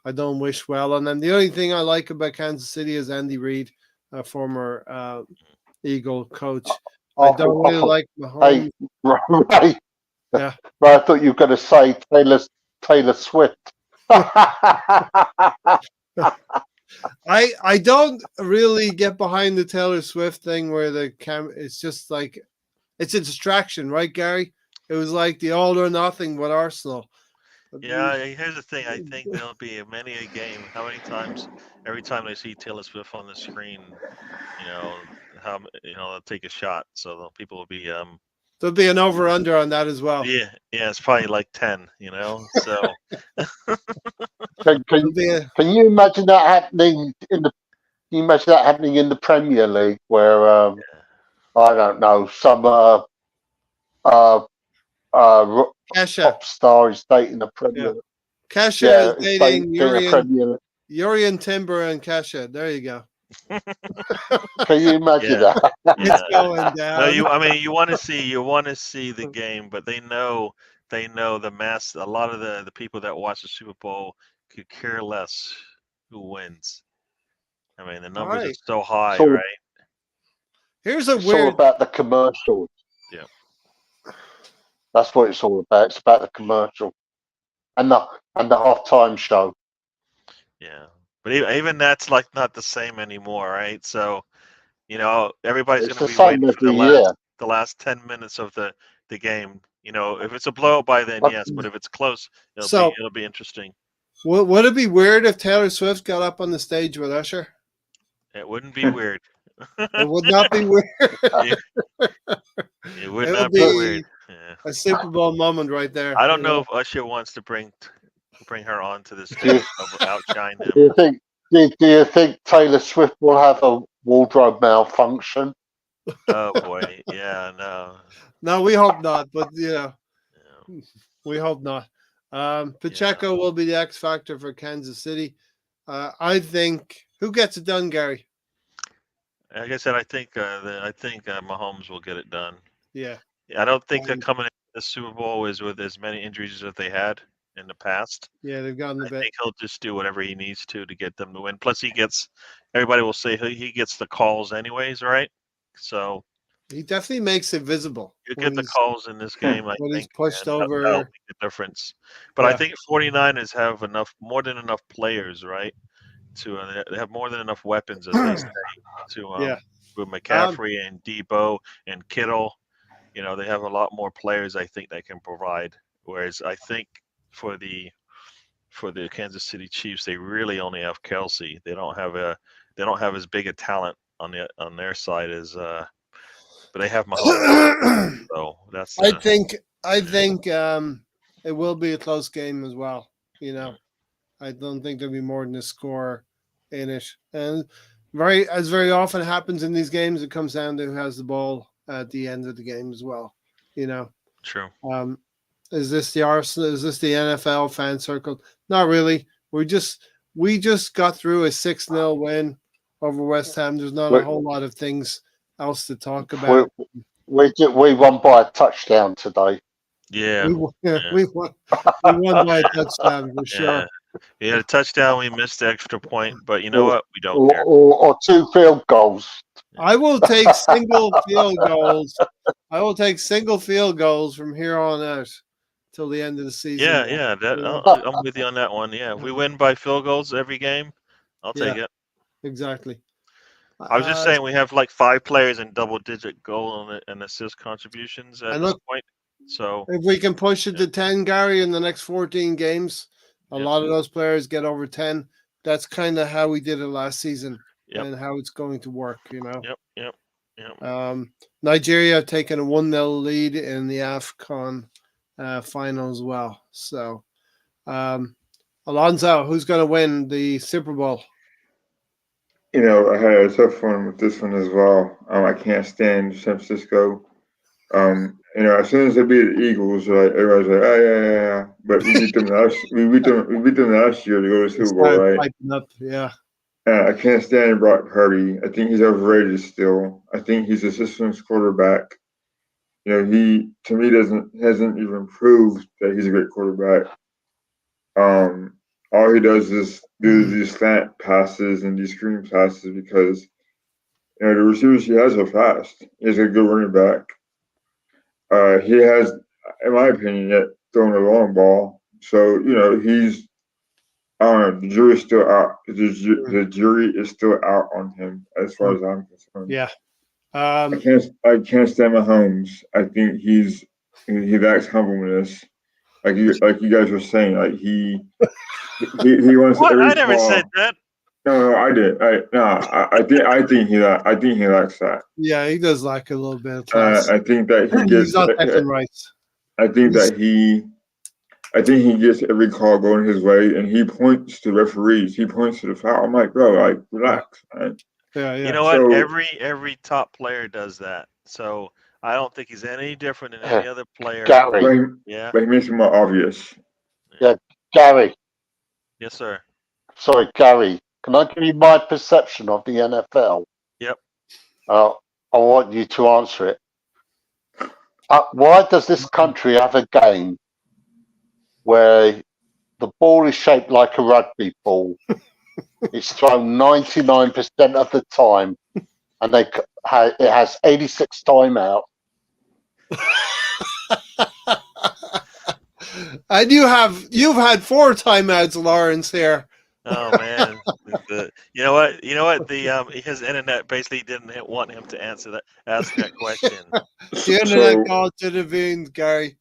I don't wish well on them. The only thing I like about Kansas City is Andy Reid, a former Eagle coach. I don't really like Hey, Mahomes. Ray, Yeah. Ray, I thought you were going to say Taylor Swift. I don't really get behind the Taylor Swift thing where the it's just like it's a distraction, right, Gary? It was like the all or nothing with Arsenal. Yeah, here's the thing. I think there'll be many a game. How many times? Every time they see Taylor Swift on the screen, they'll take a shot. So people will be There'll be an over under on that as well. Yeah, it's probably like 10. So Can you imagine that happening in the? Can you imagine that happening in the Premier League, where I don't know, some Kesha, pop star is dating a Premier? yeah. Kesha Yeah, is it's dating dating a Premier. Urian Timber and Kesha. There you go. Can you imagine yeah, that? It's yeah. going No, down. you want to see the game, but they know the mass. A lot of the people that watch the Super Bowl could care less who wins. I mean, the All numbers are right. so high, It's all, right? Here's a it's all weird. about the commercials. Yeah. That's what it's all about. It's about the commercial and the halftime show. Yeah, but even that's like not the same anymore, right? So everybody's It's going to the be same waiting for every year. the last 10 minutes of the game. If it's a blowout by then, yes, but if it's close, So, it'll be interesting. would it be weird if Taylor Swift got up on the stage with Usher? It wouldn't be weird. It would not be weird. It would It would not be weird. be Yeah. a Super Bowl moment right there. I don't know if Usher wants to bring her onto the Do stage to outshine him. you think? Do you think Taylor Swift will have a wardrobe malfunction? Oh boy, yeah, no. No, we hope not. But Yeah. we hope not. Pacheco will be the X factor for Kansas City. I think who gets it done, Gary? Like I said, I think Mahomes will get it done. Yeah. I don't think they're coming into the Super Bowl with as many injuries as they had in the past. Yeah, they've gotten a I bit. think he'll just do whatever he needs to get them to win. Plus, everybody will say he gets the calls anyways, right? So He definitely makes it visible. you get the calls in this game, I when think, he's pushed and over. that'll make a difference. But I think 49ers have more than enough players, right? They have more than enough weapons, as they say, with McCaffrey and Debo and Kittle. They have a lot more players, I think, that can provide. Whereas I think for the Kansas City Chiefs, they really only have Kelsey. They don't have as big a talent on their side as but they have Mahomes. So that's I think it will be a close game as well. I don't think there'll be more than a score in it. And very often happens in these games, it comes down to who has the ball at the end of the game as well. True. Is this the Arsenal? Is this the NFL fan circle? Not really. We just got through a 6-0 win over West Ham. There's not a whole lot of things else to talk about. We won by a touchdown today. Yeah. We won by a touchdown for sure. We had a touchdown. We missed the extra point, but you know what? We don't care. Or 2 field goals. I will take single field goals. I will take single field goals from here on out till the end of the season. Yeah. I'm with you on that one. Yeah, if we win by field goals every game, I'll take it. Exactly. I was just saying we have like 5 players in double-digit goal and assist contributions at this point. So if we can push it to 10, Gary, in the next 14 games, a lot of those players get over 10. That's kind of how we did it last season and how it's going to work. Yep. Nigeria have taken a 1-0 lead in the AFCON final as well. So, Alonso, who's going to win the Super Bowl? I had a tough one with this one as well. I can't stand San Francisco. As soon as they beat the Eagles, everybody's like, oh yeah. But we beat them last. We beat them last year to go to the Super Bowl, right? Yeah. I can't stand Brock Purdy. I think he's overrated still. I think he's a systems quarterback. He to me hasn't even proved that he's a great quarterback. All he does is do these slant passes and these screen passes because You know, the receivers he has are fast. He's a good running back. He has, in my opinion, yet thrown a long ball. So you know he's. I don't know. The jury's still out. The jury is still out on him as far as I'm concerned. Yeah. I can't stand Mahomes. I think he lacks humbleness. Like you guys were saying, like he wants What? every I never call. said that. No, I did. I think he lacks that. Yeah, he does lack a little bit of class. I think that he He's gets. not Declan Rice. I think he gets every call going his way, and he points to referees. He points to the foul. I'm like, bro, like relax, man. Yeah. You know what? So- Every top player does that. So I don't think he's any different than any other player. Gary, Yeah. But he makes it more obvious. Gary, Yes, sir. sorry, Gary, can I give you my perception of the NFL? Yep. I want you to answer it. Why does this country have a game where the ball is shaped like a rugby ball? It's thrown 99% of the time, and it has 86 timeouts. And you've had 4 timeouts, Lawrence, here. Oh man. You know what? His internet basically didn't want him to ask that question. The internet called to the veins, Gary.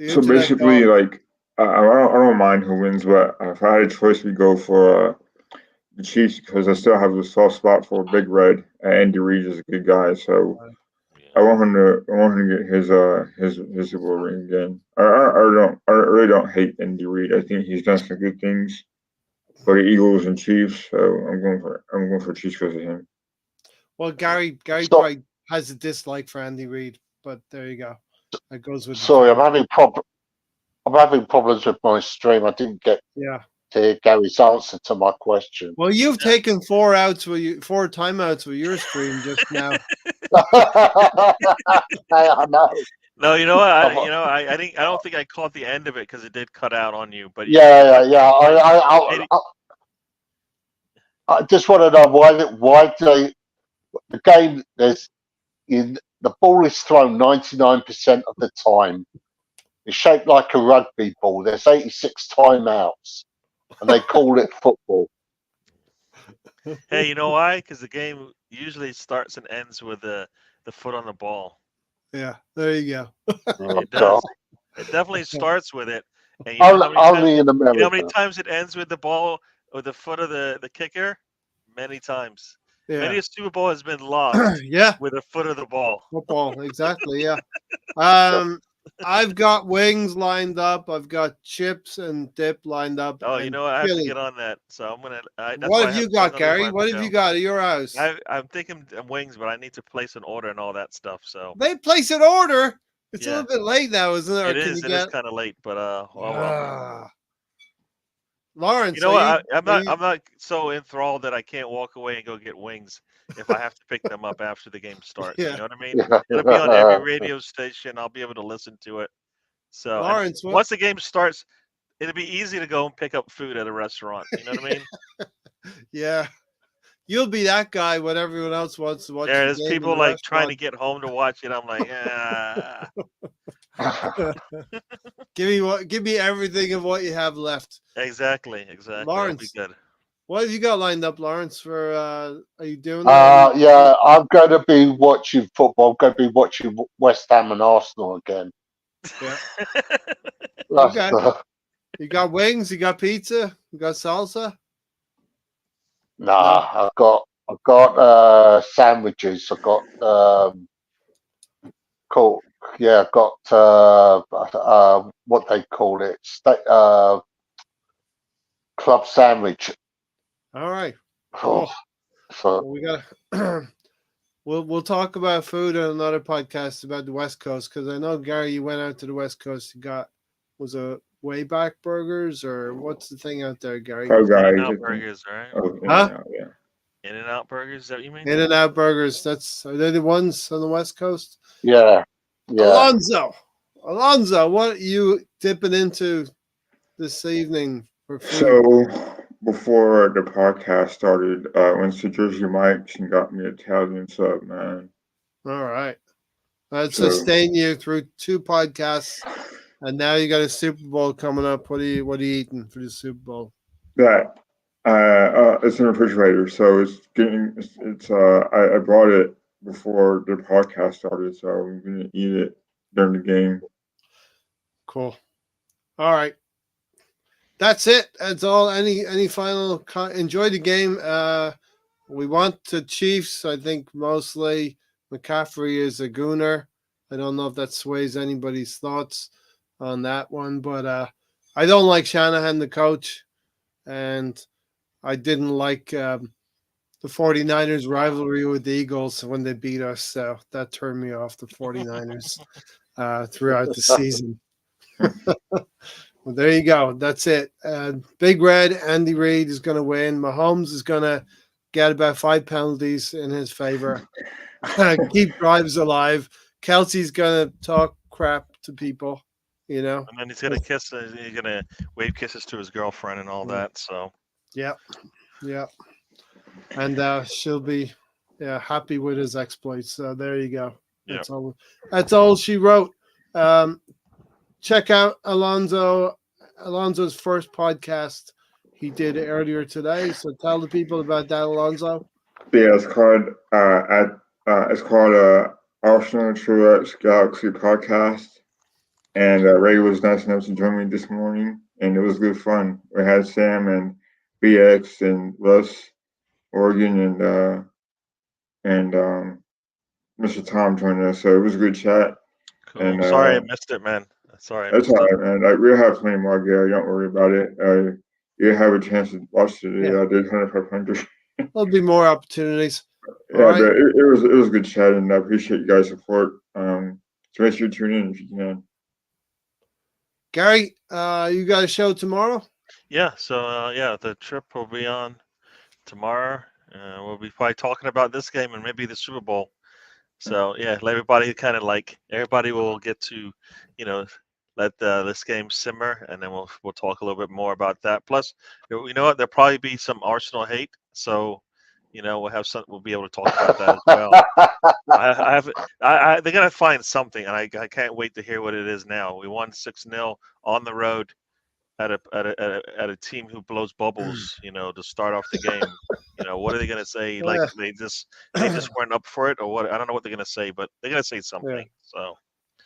So basically, like I don't mind who wins, but if I had a choice, we go for the Chiefs because I still have a soft spot for Big Red. Andy Reid is a good guy, so I want him to get his Super Bowl ring again. I really don't hate Andy Reid. I think he's done some good things for the Eagles and Chiefs, so I'm going for Chiefs because of him. Well, Gary probably has a dislike for Andy Reid, but there you go. That goes with. Sorry, I'm having problems with my stream. I didn't get to hear Gary's answer to my question. Well, you've taken 4 timeouts with your stream just now. I know. No, you know what? I don't think I caught the end of it because it did cut out on you. But yeah. I just want to know why the game the ball is thrown 99% of the time. It's shaped like a rugby ball. There's 86 timeouts, and they call it football. Hey, you know why? Because the game usually starts and ends with the foot on the ball. Yeah, there you go. It does. It definitely starts with it. And only in America. You know how many times it ends with the ball or the foot of the kicker? Many times. Yeah. Many a Super Bowl has been lost. Yeah, with the foot of the ball. Football, exactly. Yeah. I've got wings lined up. I've got chips and dip lined up. Oh, you know what? I have to get on that. So I'm gonna. What have you got, Gary? What have you got at your house? I'm thinking wings, but I need to place an order and all that stuff. So they place an order. It's a little bit late now, isn't it? It is. It is kind of late, but well. Lawrence, you know what? I'm not so enthralled that I can't walk away and go get wings if I have to pick them up after the game starts. You know what I mean? It'll be on every radio station. I'll be able to listen to it. So Lawrence, once the game starts, it'll be easy to go and pick up food at a restaurant. You know what I mean? Yeah. You'll be that guy when everyone else wants to watch. There's people like trying to get home to watch it. I'm like, give me everything of what you have left. Exactly. Lawrence, that'll be good. What have you got lined up, Lawrence? For are you doing? Yeah, I'm going to be watching football. I'm going to be watching West Ham and Arsenal again. Yeah. Okay. You got wings? You got pizza? You got salsa? Nah, no. I've got sandwiches. I've got I've got what they call it, club sandwich. All right. Cool. So we got. We'll talk about food on another podcast about the West Coast, because I know, Gary, you went out to the West Coast. You got, was it Wayback Burgers, or what's the thing out there, Gary? In-N-Out Burgers, right? Huh? In-N-Out Burgers, is that what you mean? In-N-Out Burgers. Are they the ones on the West Coast? Yeah. Alonzo, what are you dipping into this evening for food? So before the podcast started, went to Jersey Mike's and got me Italian sub, man. All right. That So- sustained you through 2 podcasts, and now you got a Super Bowl coming up. What are you eating for the Super Bowl? That it's in the refrigerator, so I brought it before the podcast started, so I'm gonna eat it during the game. Cool. All right. That's it. That's all. Any final enjoy the game. We want the Chiefs. I think mostly McCaffrey is a gooner. I don't know if that sways anybody's thoughts on that one, but I don't like Shanahan, the coach, and I didn't like the 49ers rivalry with the Eagles when they beat us. So that turned me off the 49ers throughout the season. Well, there you go. That's it. Big Red, Andy Reid is going to win. Mahomes is going to get about 5 penalties in his favor. Keep drives alive. Kelsey's going to talk crap to people, And then he's gonna he's gonna wave kisses to his girlfriend and all that. So yeah. And she'll be happy with his exploits. So there you go. That's all. That's all she wrote. Check out Alonzo's first podcast he did earlier today. So tell the people about that, Alonzo. Yeah, it's called Arsenal Truex Galaxy Podcast, and Ray was nice enough to join me this morning, and it was good fun. We had Sam and BX and Russ, Oregon, and Mr. Tom joined us, so it was a good chat. cool. And, Sorry I missed it, man. Sorry. That's all right, man. We'll have plenty more, Gary. Don't worry about it. You have a chance to watch today. Yeah. I did 100-500. There'll be more opportunities. Yeah, All right. but it was a good chat, and I appreciate you guys' support. So make sure you tune in if you can. Gary, you got a show tomorrow? Yeah. So the trip will be on tomorrow. We'll be probably talking about this game and maybe the Super Bowl. So yeah, let everybody everybody will get to, let this game simmer, and then we'll talk a little bit more about that. Plus, you know what? There'll probably be some Arsenal hate, so we'll be able to talk about that as well. They're gonna find something, and I can't wait to hear what it is now. We won 6-0 on the road at a team who blows bubbles, to start off the game. What are they gonna say? Like they just weren't up for it, or what? I don't know what they're gonna say, but they're gonna say something. Yeah. So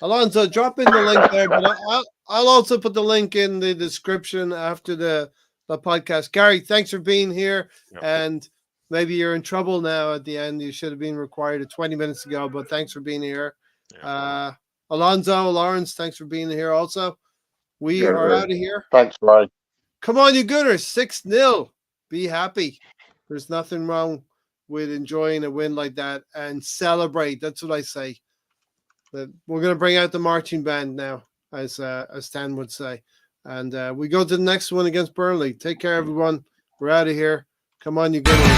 Alonzo, drop in the link there, but I'll also put the link in the description after the podcast. Gary, thanks for being here. Yep. And maybe you're in trouble now at the end. You should have been required 20 minutes ago, but thanks for being here. Yeah. Alonzo, Lawrence, thanks for being here also. We are out of here. Thanks, Ray. Come on, you Gunners, 6-0. Be happy. There's nothing wrong with enjoying a win like that and celebrate. That's what I say. But we're going to bring out the marching band now, as Stan would say. And we go to the next one against Burnley. Take care, everyone. We're out of here. Come on, you Gunners.